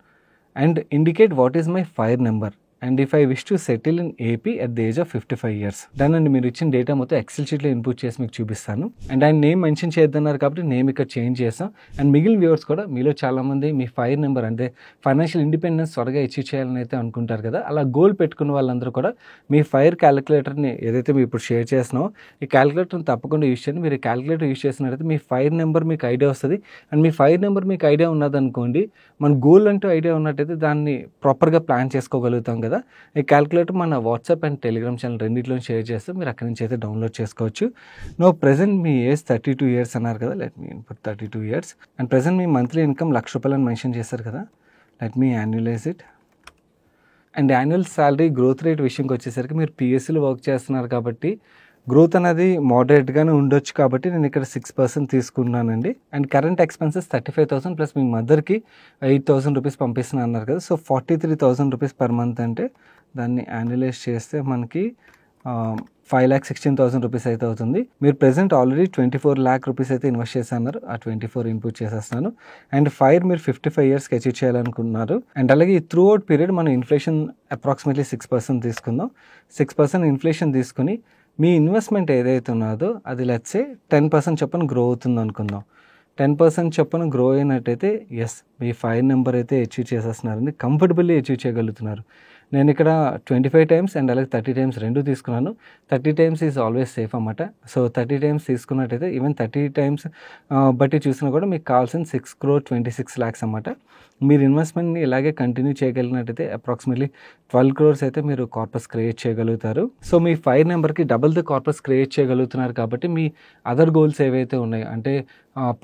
and indicate what is my fire number and if I wish to settle in AP at the age of 55 years. Done అండి. మీరు ఇచ్చిన data మొత్తం XL షీట్లో input చేసి మీకు చూపిస్తాను. And ఆయన name mention చేద్దన్నారు కాబట్టి నేమ్ ఇక్కడ చేంజ్ చేస్తాం. అండ్ మిగిలిన వ్యూవర్స్ కూడా మీలో చాలామంది మీ ఫైర్ నెంబర్ అంటే ఫైనాన్షియల్ ఇండిపెండెన్స్ త్వరగా అచీవ్ చేయాలని అయితే అనుకుంటారు కదా, అలా గోల్ పెట్టుకున్న వాళ్ళందరూ కూడా మీ ఫైర్ క్యాలిక్యులేటర్ని ఏదైతే మీరు ఇప్పుడు షేర్ చేస్తున్నామో ఈ క్యాలిక్యులేటర్ని తప్పకుండా యూజ్ చేయండి. మీరు క్యాలిక్యులేటర్ యూజ్ చేసినట్టయితే మీ ఫైర్ నెంబర్ మీకు ఐడియా వస్తుంది. అండ్ మీ ఫైర్ నెంబర్ మీకు ఐడియా ఉన్నదనుకోండి, మన గోల్ అంటూ ఐడియా ఉన్నట్టయితే దాన్ని ప్రాపర్గా ప్లాన్ చేసుకోగలుగుతాం కదా. ఈ క్యాలిక్యులేటర్ మన వాట్సాప్ అండ్ టెలిగ్రామ్ ఛానల్ రెండింటిలో షేర్ చేస్తే మీరు అక్కడి నుంచి అయితే డౌన్లోడ్ చేసుకోవచ్చు. నో ప్రెజెంట్ మీ ఏజ్ 32 years అన్నారు కదా, let me input 32 years. And present మీ మంత్లీ ఇన్కమ్ 1,00,000 రూపాయలు అని మెన్షన్ చేస్తారు కదా, let me annualize it. And annual salary growth rate విషయంకి వచ్చేసరికి మీరు పిఎస్సీలో వర్క్ చేస్తున్నారు కాబట్టి గ్రోత్ అనేది మోడరేట్గానే ఉండొచ్చు కాబట్టి నేను ఇక్కడ 6% తీసుకున్నానండి. అండ్ కరెంట్ ఎక్స్పెన్సెస్ 35,000 ప్లస్ మీ మదర్కి 8,000 రూపీస్ పంపిస్తున్నాను అన్నారు కదా, సో 43,000 రూపీస్ పర్ మంత్ అంటే దాన్ని యాన్యులైజ్ చేస్తే మనకి 5,16,000 రూపీస్ అయితే అవుతుంది. మీరు ప్రెసెంట్ ఆల్రెడీ 24 lakh రూపీస్ అయితే ఇన్వెస్ట్ చేస్తున్నారు, ఆ 24 ఇన్పుట్ చేసేస్తున్నాను. అండ్ ఫైర్ మీరు 55 yearsకి అచీవ్ చేయాలనుకున్నారు. అండ్ అలాగే ఈ త్రూ అవుట్ పీరియడ్ మనం ఇన్ఫ్లేషన్ అప్రాక్సిమేట్లీ 6% తీసుకుందాం. 6% ఇన్ఫ్లేషన్ తీసుకుని మీ ఇన్వెస్ట్మెంట్ ఏదైతే ఉన్నదో అది లెట్స్ సే 10% చొప్పున గ్రో అవుతుంది అనుకుందాం. 10% చొప్పున గ్రో అయినట్టయితే ఎస్ మీ 5 నెంబర్ అయితే అచీవ్ చేసేస్తున్నారండి, కంఫర్టబుల్లీ అచీవ్ చేయగలుగుతున్నారు. నేను ఇక్కడ 25 టైమ్స్ అండ్ అలాగే 30 టైమ్స్ రెండు తీసుకున్నాను. 30 టైమ్స్ ఈజ్ ఆల్వేస్ సేఫ్ అన్నమాట. సో 30 టైమ్స్ తీసుకున్నట్టయితే ఈవెన్ 30 టైమ్స్ బట్టి చూసినా కూడా మీకు కావాల్సిన 6,26,00,000 అన్నమాట. మీరు ఇన్వెస్ట్మెంట్ని ఇలాగే కంటిన్యూ చేయగలిగినట్టయితే అప్రాక్సిమేట్లీ 12 crores అయితే మీరు కార్పస్ క్రియేట్ చేయగలుగుతారు. సో మీ 5 నెంబర్కి డబుల్ ద కార్పస్ క్రియేట్ చేయగలుగుతున్నారు కాబట్టి మీ అదర్ గోల్స్ ఏవైతే ఉన్నాయో అంటే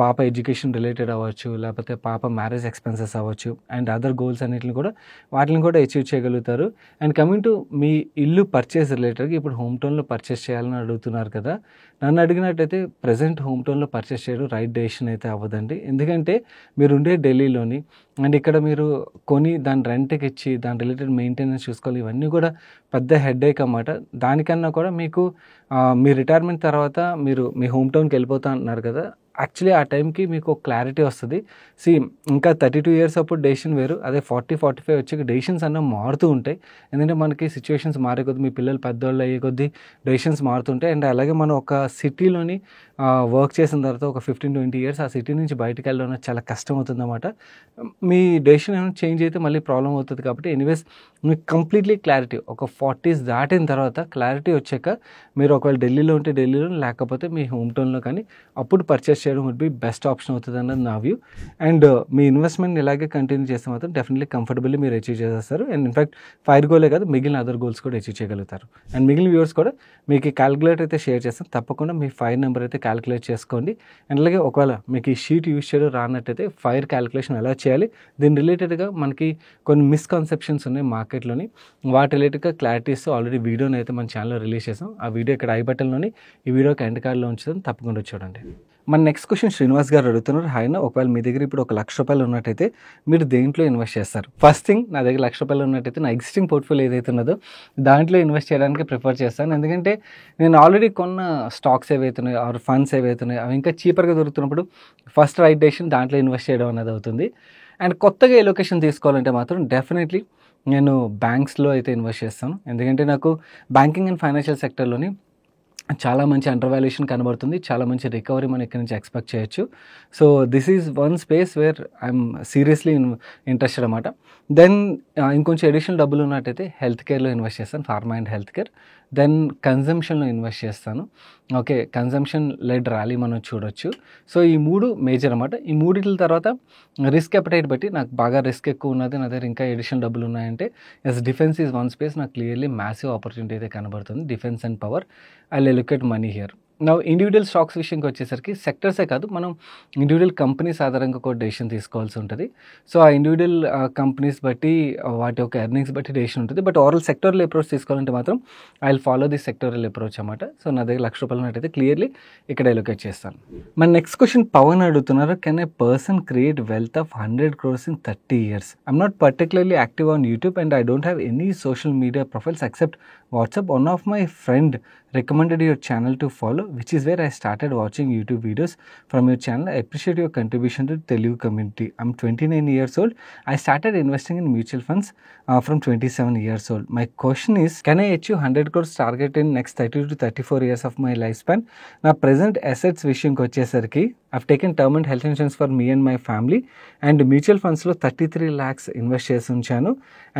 పాప ఎడ్యుకేషన్ రిలేటెడ్ అవ్వచ్చు, లేకపోతే పాప మ్యారేజ్ ఎక్స్పెన్సెస్ అవ్వచ్చు అండ్ అదర్ గోల్స్ అన్నిటిని కూడా వాటిని కూడా అచీవ్ చేయగలుగుతారు. అండ్ కమింగ్ టు మీ ఇల్లు పర్చేస్ రిలేటెడ్గా ఇప్పుడు హోమ్ టౌన్లో పర్చేస్ చేయాలని అడుగుతున్నారు కదా, నన్ను అడిగినట్టయితే ప్రజెంట్ హోమ్ టౌన్లో పర్చేస్ చేయడం రైట్ డెసిషన్ అయితే అవ్వదండి. ఎందుకంటే మీరు ఉండే ఢిల్లీలోని అండ్ ఇక్కడ మీరు కొని దాని రెంట్కి ఇచ్చి దాని రిలేటెడ్ మెయింటెనెన్స్ చూసుకోవాలి, ఇవన్నీ కూడా పెద్ద హెడేక్ అన్నమాట. దానికన్నా కూడా మీకు మీ రిటైర్మెంట్ తర్వాత మీరు మీ హోమ్ టౌన్కి వెళ్ళిపోతా అంటున్నారు కదా, యాక్చువల్లీ ఆ టైంకి మీకు క్లారిటీ వస్తుంది. ఇంకా 32 years అప్పుడు డెసిషన్ వేరు, అదే 40-45 వచ్చాక డెసిషన్స్ అన్న మారుతూ ఉంటాయి. ఎందుకంటే మనకి సిచ్యువేషన్స్ మారే కొద్దీ, మీ పిల్లలు పెద్దవాళ్ళు అయ్యే కొద్దీ డెసిషన్స్ మారుతుంటాయి. అండ్ అలాగే మనం ఒక సిటీలోని వర్క్ చేసిన తర్వాత ఒక 15-20 years ఆ సిటీ నుంచి బయటకు వెళ్ళడం చాలా కష్టం అవుతుందన్నమాట. మీ డెసిషన్ ఏమైనా చేంజ్ అయితే మళ్ళీ ప్రాబ్లం అవుతుంది. కాబట్టి ఎనీవేస్ మీకు కంప్లీట్లీ క్లారిటీ ఒక 40s దాటిన తర్వాత క్లారిటీ వచ్చాక మీరు ఒకవేళ ఢిల్లీలో ఉంటే ఢిల్లీలో, లేకపోతే మీ హోమ్ టౌన్లో కానీ అప్పుడు పర్చేస్ చేయడం వుడ్ బి బెస్ట్ ఆప్షన్ అవుతుంది అన్నది నా వ్యూ. అండ్ మీ ఇన్వెస్ట్మెంట్ ఇలాగే కంటిన్యూ చేస్తే మాత్రం డెఫినెట్లీ కంఫర్టబుల్లీ మీరు అచీవ్ చేసేస్తారు. అండ్ ఇన్ఫాక్ట్ 5 గోలే కాదు, మిగిలిన అదర్ గోల్స్ కూడా అచీవ్ చేయగలుగుతారు. అండ్ మిగిలిన వ్యూవర్స్ కూడా మీకు క్యాలిక్యులేటర్ అయితే షేర్ చేస్తాను, తప్పకుండా మీ 5 నెంబర్ అయితే క్యాలిక్యులేట్ చేసుకోండి. అండ్ అలాగే ఒకవేళ మీకు ఈ షీట్ యూజ్ చేయడం రానట్టయితే ఫైర్ క్యాలిక్యులేషన్ ఎలా చేయాలి, దీని రిలేటెడ్గా మనకి కొన్ని మిస్కన్సెప్షన్స్ ఉన్నాయి మార్కెట్లోని, వాటి రిలేటెడ్గా క్లారిటీస్ ఆల్రెడీ వీడియోని అయితే మన ఛానల్లో రిలీజ్ చేసాం. ఆ వీడియో ఇక్కడ ఐ బటన్లోని, ఈ వీడియోకి ఎండ్ కార్డ్లో ఉంచుతాను, తప్పకుండా చూడండి. మన నెక్స్ట్ క్వశ్చన్ శ్రీనివాస్ గారు అడుగుతున్నారు, హాయ్ ఒకవేళ మీ దగ్గర ఇప్పుడు ఒక ₹1,00,000 ఉన్నట్టయితే మీరు దేంట్లో ఇన్వెస్ట్ చేస్తారు? ఫస్ట్ థింగ్, నా దగ్గర ₹1,00,000 ఉన్నట్టయితే నా ఎగ్జిస్టింగ్ పోర్ట్ఫోలియో ఏదైతే ఉన్నదో దాంట్లో ఇన్వెస్ట్ చేయడానికి ప్రిఫర్ చేస్తాను. ఎందుకంటే నేను ఆల్రెడీ కొన్న స్టాక్స్ ఏవైతున్నాయో ఆర్ ఫండ్స్ ఏవైతున్నాయో అవి ఇంకా చీపర్గా దొరుకుతున్నప్పుడు ఫస్ట్ రైట్ డెసిషన్ దాంట్లో ఇన్వెస్ట్ చేయడం అనేది అవుతుంది. అండ్ కొత్తగా ఎలొకేషన్ తీసుకోవాలంటే మాత్రం డెఫినెట్లీ నేను బ్యాంక్స్లో అయితే ఇన్వెస్ట్ చేస్తాను. ఎందుకంటే నాకు బ్యాంకింగ్ అండ్ ఫైనాన్షియల్ సెక్టర్లోని చాలా మంచి అండర్ వాల్యుయేషన్ కనబడుతుంది, చాలా మంచి రికవరీ మనం ఇక్కడ నుంచి ఎక్స్పెక్ట్ చేయొచ్చు. So this is one space where I'm seriously interested అనమాట. దెన్ ఇంకొంచెం అడిషనల్ డబ్బులు ఉన్నట్టయితే హెల్త్ కేర్లో ఇన్వెస్ట్ చేస్తాను, pharma and health care. Then కన్జంప్షన్లో ఇన్వెస్ట్ చేస్తాను. ఓకే, కన్జంప్షన్ లెడ్ ర్యాలీ మనం చూడొచ్చు. సో ఈ 3 మేజర్ అనమాట. ఈ మూడిట్ల తర్వాత రిస్క్ అపెటైట్ బట్టి నాకు బాగా రిస్క్ ఎక్కువ ఉన్నది, నా దగ్గర ఇంకా అడిషనల్ డబ్బులు ఉన్నాయంటే yes defence is one space, నాకు క్లియర్లీ మ్యాసివ్ ఆపర్చునిటీ అయితే కనబడుతుంది. Defence and power, I locate money here. నా ఇండివిజువల్ స్టాక్స్ విషయంకి వచ్చేసరికి సెక్టర్సే కాదు, మనం ఇండివిజువల్ కంపెనీస్ ఆధారంగా ఒక డెసిషన్ తీసుకోవాల్సి ఉంటుంది. సో ఆ ఇండివిజువల్ కంపెనీస్ బట్టి వాటి యొక్క ఎర్నింగ్స్ బట్టి డెసిషన్ ఉంటుంది. బట్ ఓవరాల్ సెక్టరల్ అప్రోచ్ తీసుకోవాలంటే మాత్రం I will follow the sectoral approach అనమాట. సో నా దగ్గర ₹1,00,000 ఉన్నట్టయితే క్లియర్లీ ఇక్కడ ఎలొకేట్ చేస్తాను. మన నెక్స్ట్ క్వశ్చన్ పవన్ అడుగుతున్నారు, can A person create wealth of 100 crores in 30 years? I'm not particularly active on YouTube and I don't have any social media profiles except WhatsApp. One of my friend recommended your channel to follow, which is where I started watching YouTube videos from your channel. I appreciate your contribution to Telugu community. I'm 29 years old. I started investing in mutual funds from 27 years old. My question is, can I achieve 100 crores target in next 30 to 34 years of my lifespan? Na present assets విషయంకి వచ్చేసరికి I've taken term and health insurance for me and my family and mutual funds లో 33 lakhs invest చేసి ఉంచాను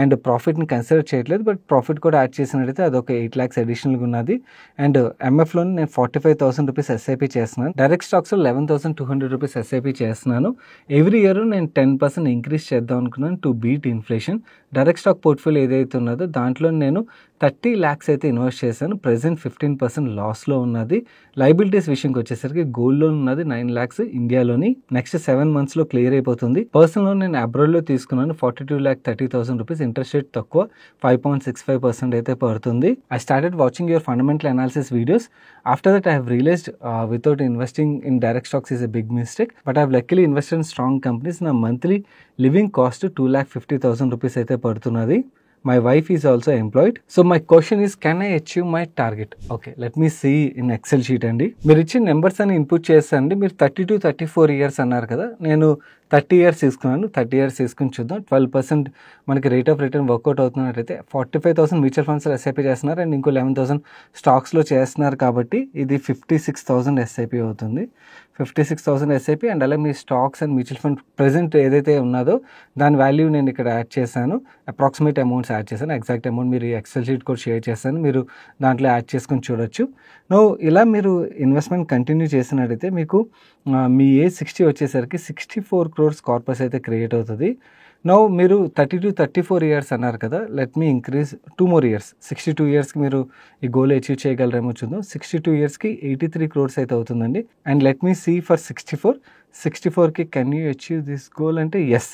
and ప్రాఫిట్ని consider చేయట్లేదు, but profit కూడా add చేసినట్టయితే అదొక 8 lakhs అడిషనల్గా ఉన్నది. అండ్ ఎంఎఫ్లోని నేను 45,000 రూపీస్ ఎస్ఐపి చేస్తున్నాను, డైరెక్ట్ స్టాక్స్లో 11,200 రూపీస్ ఎస్ఐపి చేస్తున్నాను. ఎవ్రీ ఇయర్ నేను 10% ఇంక్రీజ్ చేద్దాం అనుకున్నాను to beat inflation. Direct stock portfolio ఏదైతే ఉన్నదో దాంట్లో నేను 30 lakhs అయితే ఇన్వెస్ట్ చేశాను, ప్రెసెంట్ 15% లాస్లో ఉన్నది. లైబిలిటీస్ విషయంకి వచ్చేసరికి గోల్డ్ లోన్ ఉన్నది 9 lakhs ఇండియాలోని, నెక్స్ట్ 7 monthsలో క్లియర్ అయిపోతుంది. పర్సనల్ లోన్ నేను అబ్రాడ్లో తీసుకున్నాను 42,30,000 రూపీస్, ఇంట్రెస్ట్ రేట్ తక్కువ 5.65% అయితే పడుతుంది. I started watching your fundamental analysis videos. After that I have realised without investing in direct stocks is a big mistake, but I have luckily invested in strong companies. నా monthly living cost 2,50,000 rupees అయితే పడుతున్నది. My wife is also employed. So my question is, can I achieve my target? Okay, let me see in Excel sheet అండి. మీరు ఇచ్చిన numbers అని input చేస్తానండి. మీరు 30 to 34 years అన్నారు కదా, నేను 30 ఇయర్స్ తీసుకున్నాను. 30 ఇయర్స్ తీసుకుని చూద్దాం. 12% మనకి రేట్ ఆఫ్ రిటర్న్ వర్కౌట్ అవుతున్నట్టయితే 45,000 మ్యూచువల్ ఫండ్స్లో ఎస్ఐపి చేస్తున్నారు అండ్ ఇంకో 11,000 స్టాక్స్లో చేస్తున్నారు కాబట్టి ఇది 56,000 ఎస్ఐపి అవుతుంది. 56,000 ఎస్ఐపి అండ్ అలాగే మీ stocks and mutual fund present ఏదైతే ఉన్నదో దాని వాల్యూ నేను ఇక్కడ యాడ్ చేశాను. అప్రాక్సిమేట్ అమౌంట్స్ యాడ్ చేశాను. ఎగ్జాక్ట్ అమౌంట్ మీరు ఎక్సెల్ షీట్ కూడా షేర్ చేశాను, మీరు దాంట్లో యాడ్ చేసుకొని చూడొచ్చు. ఇలా మీరు ఇన్వెస్ట్మెంట్ కంటిన్యూ చేసినట్టయితే మీకు మీ ఏజ్ 60 వచ్చేసరికి 64 crores కార్పస్ అయితే క్రియేట్ అవుతుంది. మీరు 30 to 34 ఇయర్స్ అన్నారు కదా, లెట్ మీ ఇంక్రీజ్ 2 more years. 62 ఇయర్స్కి మీరు ఈ గోల్ అచీవ్ చేయగలరేమో చూద్దాం. 62 ఇయర్స్కి 83 crores అయితే అవుతుందండి. And let me see for 64కి can you achieve this goal అంటే ఎస్.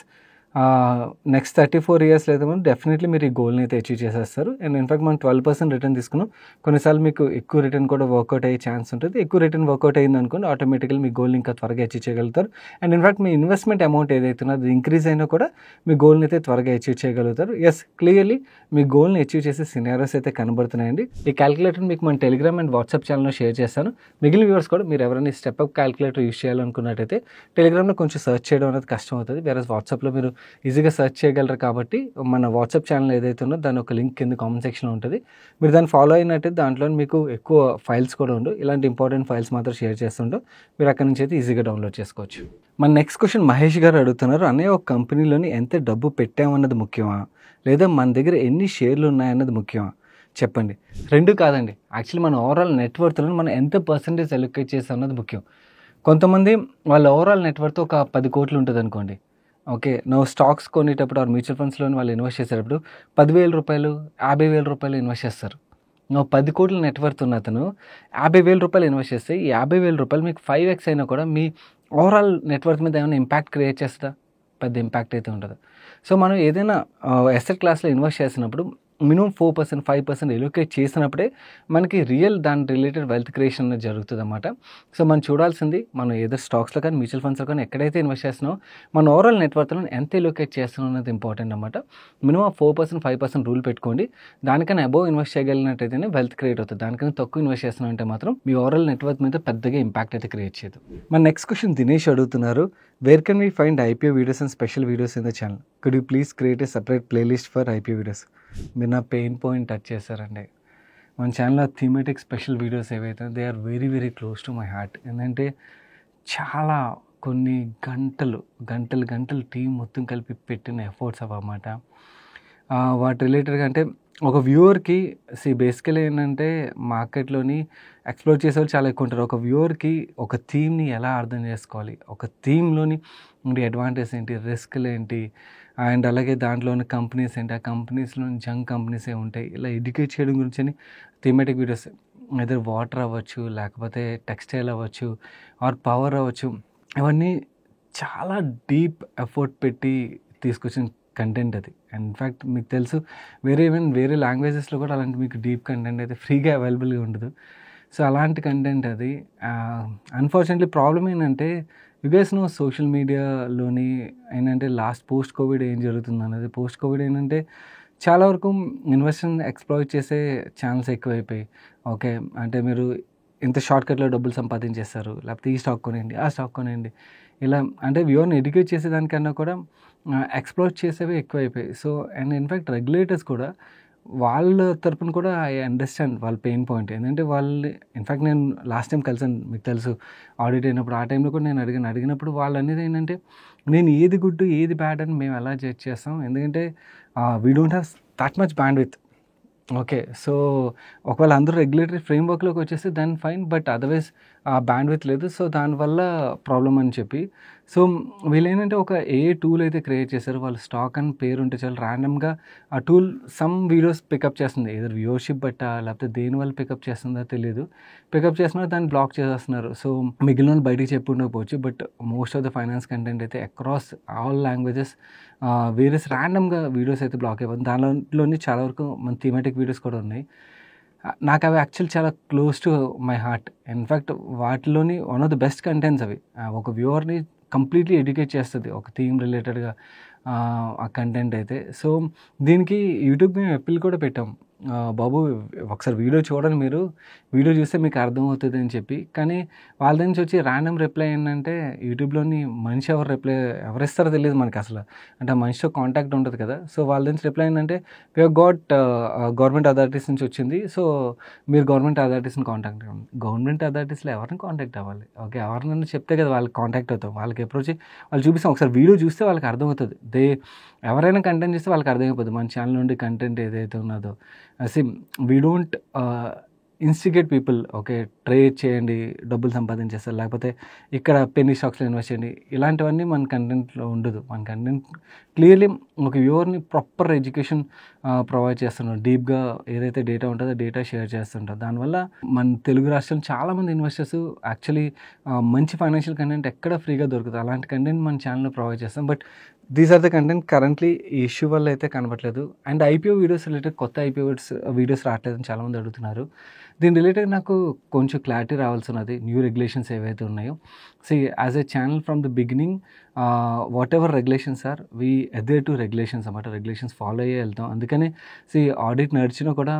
నెక్స్ట్ 34 ఇయర్స్ లేదా డెఫినెట్లీ మీరు ఈ గోల్ని అయితే అచీవ్ చేసేస్తారు. అండ్ ఇన్ఫాక్ట్ మనం 12% రిటర్న్ తీసుకున్నాం. కొన్నిసార్లు మీకు ఎక్కువ రిటర్న్ కూడా వర్కౌట్ అయ్యే ఛాన్స్ ఉంటుంది. ఎక్కువ రిటర్న్ వర్కౌట్ అయింది అనుకోండి, ఆటోమేటికల్లీ మీ గోల్ని ఇంకా త్వరగా అచీవ్ చేయగలుగుతారు. And in fact me investment amount ఏదైతే ఉన్నదో అది ఇంక్రీజ్ అయినా కూడా మీ గోల్ని అయితే త్వరగా అచీవ్ చేయగలుగుతారు. ఎస్, క్లియర్లీ మీ గోల్ని అచీవ్ చేసే సినారియోస్ అయితే కనబడుతున్నాయండి. ఈ క్యాలిక్యులేటర్ మీకు మన టెలిగ్రామ్ అండ్ వాట్సాప్ ఛానల్లో షేర్ చేస్తాను. మిగిలిన వ్యూవర్స్ కూడా మీరు ఎవరైనా స్టెప్ అప్ క్యాలిక్యులేటర్ యూస్ చేయాలనుకున్నట్టయితే టెలిగ్రామ్లో కొంచెం సర్చ్ చేయడం అనేది కష్టం అవుతుంది. వేరే వాట్సాప్లో మీరు ఈజీగా సెర్చ్ చేయగలరు కాబట్టి మన వాట్సాప్ ఛానల్ ఏదైతే ఉందో దాని ఒక లింక్ కింద కామెంట్ సెక్షన్లో ఉంటుంది. మీరు దాన్ని ఫాలో అయినట్టయితే దాంట్లో మీకు ఎక్కువ ఫైల్స్ కూడా ఉండవు. ఇలాంటి ఇంపార్టెంట్ ఫైల్స్ మాత్రం షేర్ చేస్తుంటాం. మీరు అక్కడి నుంచి అయితే ఈజీగా డౌన్లోడ్ చేసుకోవచ్చు. మన నెక్స్ట్ క్వశ్చన్ మహేష్ గారు అడుగుతున్నారు, అన్నయ్య ఒక కంపెనీలోని ఎంత డబ్బు పెట్టామన్నది ముఖ్యమా లేదా మన దగ్గర ఎన్ని షేర్లు ఉన్నాయన్నది ముఖ్యమా చెప్పండి. రెండు కాదండి, యాక్చువల్లీ మన ఓవరాల్ నెట్వర్త్లో మనం ఎంత పర్సెంటేజ్ అలొకేట్ చేస్తాం అన్నది ముఖ్యం. కొంతమంది వాళ్ళ ఓవరాల్ నెట్వర్త్ ఒక 10 కోట్లు ఉంటుంది అనుకోండి. ఓకే, స్టాక్స్ కొనేటప్పుడు ఆర్ మ్యూచువల్ ఫండ్స్లోని వాళ్ళు ఇన్వెస్ట్ చేసేటప్పుడు 10,000 రూపాయలు 50,000 రూపాయలు ఇన్వెస్ట్ చేస్తారు. 10 కోట్ల నెట్వర్త్ ఉన్న అతను 50,000 రూపాయలు ఇన్వెస్ట్ చేస్తే ఈ 50,000 రూపాయలు మీకు 5x అయినా కూడా మీ ఓవరాల్ నెట్వర్త్ మీద ఏమైనా ఇంపాక్ట్ క్రియేట్ చేస్తుందా? పెద్ద ఇంపాక్ట్ అయితే ఉండదు. సో మనం ఏదైనా ఎసెట్ క్లాస్లో ఇన్వెస్ట్ చేసినప్పుడు మినిమం 4%, 5% ఎలొకేట్ చేసినప్పుడే మనకి రియల్ దాని రిలేటెడ్ వెల్త్ క్రియేషన్ అనేది జరుగుతుంది అన్నమాట. సో మనం చూడాల్సింది మనం ఏదో స్టాక్స్లో కానీ మ్యూచువల్ ఫండ్స్లో కానీ ఎక్కడైతే ఇన్వెస్ట్ చేస్తున్నామో మన ఓవరాల్ నెట్వర్త్లో ఎంత ఎలొకేట్ చేస్తున్నాం అనేది ఇంపార్టెంట్ అన్నమాట. మినిమం 4%, 5% రూల్ పెట్టుకోండి. దానికన్నా అబోవ్ ఇన్వెస్ట్ చేయగలిగినట్టయితేనే వెల్త్ క్రియేట్ అవుతుంది. దానికన్నా తక్కువ ఇన్వెస్ట్ చేస్తున్నాం అంటే మాత్రం మీ ఓవరాల్ నెట్వర్క్ మీద పెద్దగా ఇంపాక్ట్ అయితే క్రియేట్ చేయదు. మన నెక్స్ట్ క్వశ్చన్ దినేష్ అడుగుతున్నారు, where can we find IPO videos and special videos in the channel? Could you please create a separate playlist for IPO videos? మీరు నా పెయిన్ పాయింట్ టచ్ చేశారండి. మన ఛానల్లో థీమెటిక్ స్పెషల్ వీడియోస్ ఏవైతే they are very very close to my heart. ఎందుకంటే చాలా కొన్ని గంటలు టీం మొత్తం కలిపి పెట్టిన ఎఫర్ట్స్ అన్నమాట. వాటి రిలేటెడ్గా అంటే ఒక వ్యూవర్కి బేసికలీ ఏంటంటే మార్కెట్లోని ఎక్స్ప్లోర్ చేసేవాళ్ళు చాలా ఎక్కువ ఉంటారు. ఒక వ్యూవర్కి ఒక థీమ్ని ఎలా అర్థం చేసుకోవాలి, ఒక థీమ్లోని ఉండే అడ్వాంటేజ్ ఏంటి, రిస్క్లు ఏంటి, అండ్ అలాగే దాంట్లోని కంపెనీస్ ఏంటి, ఆ కంపెనీస్లోని జంక్ కంపెనీసే ఉంటాయి, ఇలా ఎడ్యుకేట్ చేయడం గురించి థీమెటిక్ వీడియోస్ ఏదో వాటర్ అవ్వచ్చు, లేకపోతే టెక్స్టైల్ అవ్వచ్చు, ఆర్ పవర్ అవ్వచ్చు, అవన్నీ చాలా డీప్ ఎఫర్ట్ పెట్టి తీసుకొచ్చిన కంటెంట్ అది. అండ్ ఇన్ఫ్యాక్ట్ మీకు తెలుసు వేరే లాంగ్వేజెస్లో కూడా అలాంటి మీకు డీప్ కంటెంట్ అయితే ఫ్రీగా అవైలబుల్గా ఉండదు. సో అలాంటి కంటెంట్ అది. అన్ఫార్చునేట్లీ ప్రాబ్లం ఏంటంటే యు గైస్ నో సోషల్ మీడియాలోని ఏంటంటే పోస్ట్ కోవిడ్ ఏం జరుగుతుంది అనేది. పోస్ట్ కోవిడ్ ఏంటంటే చాలా వరకు ఇన్వెస్ట్మెంట్ ఎక్స్ప్లాయిట్ చేసే ఛాన్స్ ఎక్కువైపోయి, ఓకే అంటే మీరు ఇంత షార్ట్కట్లో డబ్బులు సంపాదించేస్తారు, లేకపోతే ఈ స్టాక్ కొనేయండి, ఆ స్టాక్ కొనేయండి, ఇలా అంటే వ్యూవర్ని ఎడ్యుకేట్ చేసేదానికన్నా కూడా ఎక్స్ప్లోర్ చేసేవి ఎక్కువైపోయాయి. సో అండ్ ఇన్ఫ్యాక్ట్ రెగ్యులేటర్స్ కూడా వాళ్ళ తరపున కూడా ఐ అండర్స్టాండ్ వాళ్ళ పెయిన్ పాయింట్. ఏంటంటే వాళ్ళు ఇన్ఫ్యాక్ట్ నేను లాస్ట్ టైం కలిసాను, మీకు తెలుసు, ఆడిట్ అయినప్పుడు. ఆ టైంలో కూడా నేను అడిగినప్పుడు వాళ్ళు అనేది ఏంటంటే నేను ఏది గుడ్ ఏది బ్యాడ్ అని మేము ఎలా జడ్జ్ చేస్తాం, ఎందుకంటే we don't have that much band with. Okay, so ఒకవేళ అందరూ రెగ్యులేటరీ ఫ్రేమ్వర్క్లోకి వచ్చేస్తే దాని fine, but otherwise band with లేదు, సో దానివల్ల ప్రాబ్లం అని చెప్పి. సో వీళ్ళు ఏంటంటే ఒక టూల్ అయితే క్రియేట్ చేశారు. వాళ్ళు స్టాక్ అని పేరు ఉంటే చాలా ర్యాండమ్గా ఆ టూల్ సమ్ వీడియోస్ పికప్ చేస్తుంది, ఏదో వ్యూవర్షిప్ బట్టా లేకపోతే దేని వల్ల పికప్ చేస్తుందో తెలియదు. పికప్ చేస్తున్నారు, దాన్ని బ్లాక్ చేసేస్తున్నారు. సో మిగిలిన వాళ్ళు బయటికి చెప్పి ఉండకపోవచ్చు, but most of the finance content అయితే అక్రాస్ ఆల్ లాంగ్వేజెస్ వేరియస్ ర్యాండమ్గా వీడియోస్ అయితే బ్లాక్ అయిపోతుంది. దాంట్లోని చాలా వరకు మన థీమెటిక్ వీడియోస్ కూడా ఉన్నాయి. నాకు అవి యాక్చువల్ చాలా close to my heart. In fact వాటిలోని one of the best contents అవి. ఒక వ్యూవర్ని కంప్లీట్లీ ఎడ్యుకేట్ చేస్తుంది ఒక థీమ్ రిలేటెడ్గా ఆ కంటెంట్ అయితే. సో దీనికి యూట్యూబ్ మేము అప్పీల్ కూడా పెట్టాం. బాబు ఒకసారి వీడియో చూడండి మీరు, వీడియో చూస్తే మీకు అర్థమవుతుంది అని చెప్పి. కానీ వాళ్ళ దగ్గర నుంచి వచ్చి ర్యాండమ్ రిప్లై ఏంటంటే యూట్యూబ్‌లోని మనిషి ఎవరిస్తారో తెలీదు మనకసల. అంటే ఆ మనిషితో కాంటాక్ట్ ఉంటది కదా! సో వాళ్ళ నుంచి రిప్లై ఏంటంటే we have got government authorities నుంచి వచ్చింది. సో మీరు గవర్నమెంట్ అథారిటీస్‌ని కాంటాక్ట్ అవ్వండి. గవర్నమెంట్ అథారిటీస్‌లో ఎవరిని కాంటాక్ట్ అవ్వాలి? ఓకే. ఎవరినైనా చెప్తే కదా వాళ్ళకి కాంటాక్ట్ అవుతాం. వాళ్ళకి అప్రోచ్ వాళ్ళు చూపిస్తాం. ఒకసారి వీడియో చూస్తే వాళ్ళకి అర్థమవుతది. ఎవరైనా కంటెంట్ చూస్తే వాళ్ళకి అర్థమైపోద్ది. మన ఛానల్ నుండి కంటెంట్ ఏదైతే ఉన్నదో we don't instigate people. Okay. Trade చేయండి, డబ్బులు సంపాదించేస్తారు. లేకపోతే ఇక్కడ పెన్నీ స్టాక్స్‌లో ఇన్వెస్ట్ చేయండి. ఇలాంటివన్నీ మన కంటెంట్‌లో ఉండదు. మన కంటెంట్ క్లియర్‌లీ ఒక వ్యూవర్‌ని ప్రాపర్ ఎడ్యుకేషన్ ప్రొవైడ్ చేస్తున్నాం. డీప్‌గా ఏదైతే డేటా ఉంటుందో డేటా షేర్ చేస్తుంటాం. దానివల్ల మన తెలుగు రాష్ట్రంలో చాలామంది ఇన్వెస్టర్స్ యాక్చువల్లీ మంచి ఫైనాన్షియల్ కంటెంట్ ఎక్కడ ఫ్రీగా దొరుకుతుంది. అలాంటి కంటెంట్ మన ఛానల్‌లో ప్రొవైడ్ చేస్తాం. But these are the content currently ఈ ఇష్యూ వల్ల అయితే కనపట్లేదు. అండ్ ఐపీఓ వీడియోస్ రిలేటెడ్ కొత్త ఐపీఓ వీడియోస్ రావట్లేదని చాలామంది అడుగుతున్నారు. దీని రిలేటెడ్ నాకు కొంచెం క్లారిటీ రావాల్సి ఉన్నది. న్యూ రెగ్యులేషన్స్ ఏవైతే ఉన్నాయో as a channel from the beginning whatever regulations are we adhere to regulations అన్నమాట. రెగ్యులేషన్స్ ఫాలో అయ్యే వెళ్తాం. అందుకని ఆడిట్ నడిచినా కూడా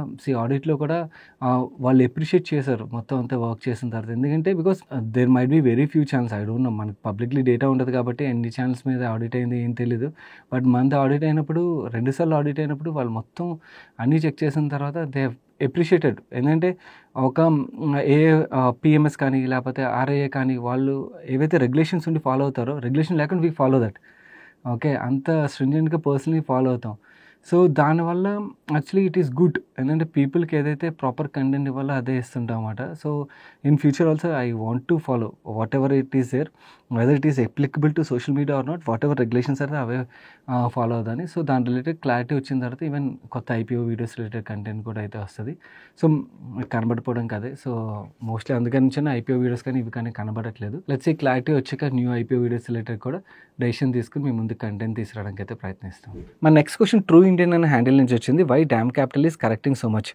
ఆడిట్లో కూడా వాళ్ళు ఎప్రిషియేట్ చేశారు మొత్తం అంతా వర్క్ చేసిన తర్వాత. ఎందుకంటే because there might be very few channels, I don't know, మనకి పబ్లిక్లీ డేటా ఉంటుంది కాబట్టి ఎన్ని ఛానల్స్ మీద ఆడిట్ అయింది ఏం తెలీదు. బట్ మనది ఆడిట్ అయినప్పుడు 2 సార్లు ఆడిట్ అయినప్పుడు వాళ్ళు మొత్తం అన్నీ చెక్ చేసిన తర్వాత దే అప్రిషియేటెడ్. ఏంటంటే ఒక పిఎంఎస్ కానీ లేకపోతే ఆర్ఐఏ కానీ వాళ్ళు ఏవైతే రెగ్యులేషన్స్ ఉండి ఫాలో అవుతారో, రెగ్యులేషన్ లేకుండా వీ ఫాలో దట్. ఓకే. అంత స్ట్రింజెంట్గా పర్సనలీ ఫాలో అవుతాం. సో దానివల్ల యాక్చువల్లీ ఇట్ ఈస్ గుడ్. ఏంటంటే పీపుల్కి ఏదైతే ప్రాపర్ కంటెంట్ ఇవ్వాలో అదే ఇస్తుంటాం అన్నమాట. So in future also I want to follow whatever it is there, whether it is applicable to social media or not, whatever regulations అయితే అవే follow అవుతాను. సో దాని రిలేటెడ్ క్లారిటీ వచ్చిన తర్వాత ఈవెన్ కొత్త ఐపీఓ వీడియోస్ రిలేటెడ్ కంటెంట్ కూడా అయితే వస్తుంది. సో కనబడిపోవడం కదే. సో మోస్ట్లీ అందుకని నుంచి ఐపీఓ వీడియోస్ కానీ ఇవి కానీ కనబడట్లేదు. లెట్స్ ఈ క్లారిటీ వచ్చాక న్యూ ఐపీఓ వీడియోస్ రిలేటెడ్ కూడా డెసిషన్ తీసుకుని మీ ముందు కంటెంట్ తీసుకురావడానికి అయితే ప్రయత్నిస్తాం. మన నెక్స్ట్ క్వశ్చన్ ట్రూ ఇండియన్ అనే హ్యాండిల్ నుంచి వచ్చింది. Why DAM Capital is correcting so much?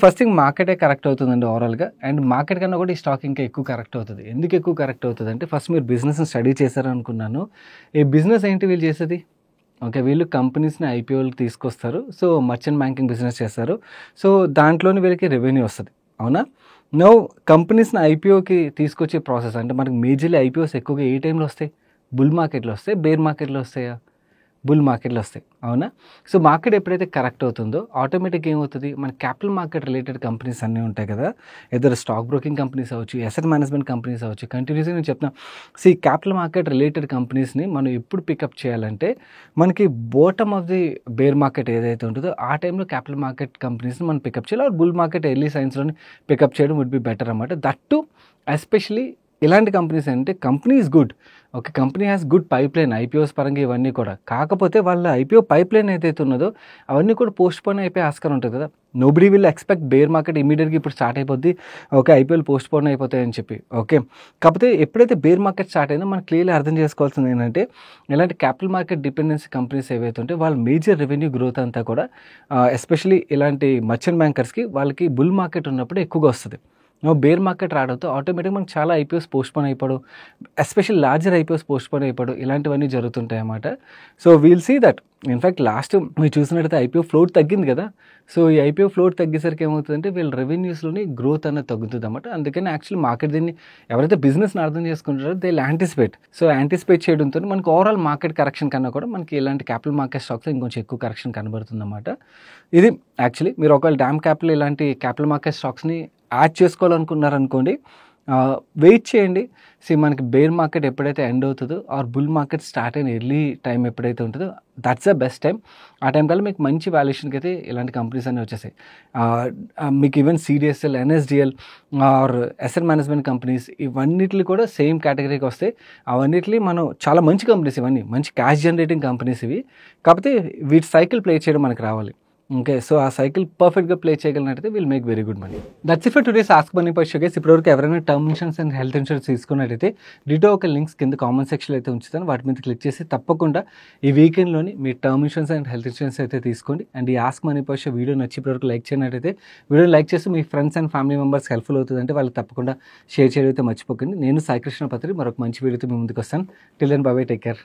First thing మార్కెటే కరెక్ట్ అవుతుందండి ఓవరాల్గా. అండ్ మార్కెట్ కన్నా కూడా ఈ స్టాక్ ఇంకా ఎక్కువ కరెక్ట్ అవుతుంది. ఎందుకు ఎక్కువ కరెక్ట్ అవుతుంది అంటే ఫస్ట్ మీరు బిజినెస్ని స్టడీ చేశారనుకున్నాను. ఈ బిజినెస్ ఏంటి వీళ్ళు చేసేది? ఓకే. వీళ్ళు కంపెనీస్ని ఐపీఓలకు తీసుకొస్తారు. సో మర్చెంట్ బ్యాంకింగ్ బిజినెస్ చేస్తారు. సో దాంట్లోని వీళ్ళకి రెవెన్యూ వస్తుంది. అవునా? నో, కంపెనీస్ని ఐపీఓకి తీసుకొచ్చే ప్రాసెస్ అంటే మనకి మేజర్లీ ఐపీఓస్ ఎక్కువగా ఏ టైంలో వస్తాయి? బుల్ మార్కెట్లో వస్తాయి, బేర్ మార్కెట్లో వస్తాయా? బుల్ మార్కెట్లో వస్తాయి. అవునా? సో మార్కెట్ ఎప్పుడైతే కరెక్ట్ అవుతుందో ఆటోమేటిక్గా ఏమవుతుంది, మన క్యాపిటల్ మార్కెట్ రిలేటెడ్ కంపెనీస్ అన్నీ ఉంటాయి కదా, ఏదైనా స్టాక్ బ్రోకింగ్ కంపెనీస్ అవ్వచ్చు, అసెట్ మేనేజ్మెంట్ కంపెనీస్ అవ్వచ్చు. కంటిన్యూస్గా నేను చెప్తున్నా, క్యాపిటల్ మార్కెట్ రిలేటెడ్ కంపెనీస్ని మనం ఎప్పుడు పికప్ చేయాలంటే మనకి bottom of the bear market ఏదైతే ఉంటుందో ఆ టైంలో క్యాపిటల్ మార్కెట్ కంపెనీస్ని మనం పికప్ చేయాలి. ఆర్ బుల్ మార్కెట్ ఎర్లీ సైన్స్లోని పికప్ చేయడం వుడ్ బి బెటర్ అన్నమాట. దట్ టు ఎస్పెషలీ ఇలాంటి కంపెనీస్ అంటే company is good. Okay. Company has good pipeline IPOs పరంగా ఇవన్నీ కూడా. కాకపోతే వాళ్ళ ఐపీఓ పైప్ లైన్ ఏదైతే ఉన్నదో అవన్నీ కూడా పోస్ట్ పోన్ అయిపోయి ఆస్కారం ఉంటుంది కదా. Nobody will expect bear market ఇమీడియట్గా ఇప్పుడు స్టార్ట్ అయిపోద్ది, ఓకే, ఐపీఎల్ పోస్ట్ పోన్ అయిపోతాయని చెప్పి. ఓకే. కాకపోతే ఎప్పుడైతే బేర్ మార్కెట్ స్టార్ట్ అయిందో మనం క్లియర్లీ అర్థం చేసుకోవాల్సింది ఏంటంటే ఇలాంటి క్యాపిటల్ మార్కెట్ డిపెండెన్సీ కంపెనీస్ ఏవైతే ఉంటే వాళ్ళ మేజర్ రెవెన్యూ గ్రోత్ అంతా కూడా ఎస్పెషలీ ఇలాంటి మర్చెంట్ బ్యాంకర్స్కి వాళ్ళకి బుల్ మార్కెట్ ఉన్నప్పుడు ఎక్కువగా వస్తుంది. బేర్ మార్కెట్ రావడంతో ఆటోమేటిక్గా మనకు చాలా ఐపీఓస్ పోస్ట్పోన్ అయిపోవడం, ఎస్పెషల్ లార్జర్ ఐపీఓస్ పోస్ట్పోన్ అయిపోవడం ఇలాంటివన్నీ జరుగుతుంటాయి అన్నమాట. So we'll see that in fact last మీరు చూసినట్టయితే ఐపీఓ ఫ్లోట్ తగ్గింది కదా. సో ఈ ఐపీఓ ఫ్లోట్ తగ్గేసరికి ఏమవుతుందంటే వీళ్ళ రెవెన్యూస్లోని గ్రోత్ అనేది తగ్గుతుంది అన్నమాట. అందుకని యాక్చువల్లీ మార్కెట్ దీన్ని ఎవరైతే బిజినెస్ని అర్థం చేసుకుంటారో దే యాంటిసిపేట్. సో యాంటిసిపేట్ చేయడంతో మనకు ఓవరాల్ మార్కెట్ కరెక్షన్ కన్నా కూడా మనకి ఇలాంటి క్యాపిటల్ మార్కెట్ స్టాక్స్లో ఇంకొంచెం ఎక్కువ కరెక్షన్ కనబడుతుంది అన్నమాట. ఇది యాక్చువల్లీ మీరు ఒకవేళ డామ్ క్యాపిటల్ ఇలాంటి క్యాపిటల్ మార్కెట్ స్టాక్స్ని యాడ్ చేసుకోవాలనుకున్నారనుకోండి, వెయిట్ చేయండి. మనకి బేర్ మార్కెట్ ఎప్పుడైతే ఎండ్ అవుతుందో ఆర్ బుల్ మార్కెట్ స్టార్ట్ అయిన ఎర్లీ టైం ఎప్పుడైతే ఉంటుందో దట్స్ ద బెస్ట్ టైం. ఆ టైం కల్లా మీకు మంచి వాల్యుయేషన్కి అయితే ఇలాంటి కంపెనీస్ అన్నీ వచ్చేసాయి. మీకు even CDSL, NSDL or asset management companies ఇవన్నిటిని కూడా సేమ్ కేటగిరీకి వస్తాయి. అవన్నిటిని మనం చాలా మంచి కంపెనీస్, ఇవన్నీ మంచి క్యాష్ జనరేటింగ్ కంపెనీస్ ఇవి. కాకపోతే వీటి సైకిల్ ప్లే చేయడం మనకు రావాలి. ఓకే. సో ఆ సైకిల్ పర్ఫెక్ట్గా ప్లే చేయగలిగినట్టయితే will make very good money. That's it for today's Ask Money Pi Show guys. ఇప్పటివరకు ఎవరైనా term insurance and health insurance తీసుకున్నట్టయితే డిటో ఒక లింక్స్ కింద కామెంట్ సెక్షన్లో అయితే ఉంచుతాను. వాటి మీద క్లిక్ చేసి తప్పకుండా ఈ వీకెండ్లోని మీ term insurance and health insurance అయితే తీసుకోండి. అండ్ ఈ Ask Money Pi Show video నచ్చి ఇప్పటివరకు లైక్ చేయనట్టయితే వీడియోని లైక్ చేసి మీ friends and family members helpful అవుతుందంటే వాళ్ళకి తప్పకుండా షేర్ చేయడం అయితే మర్చిపోకండి. నేను సాయి కృష్ణ పత్రి మరొక మంచి వీడియోతో మీ ముందుకు వస్తాను. Till then bye bye, take care.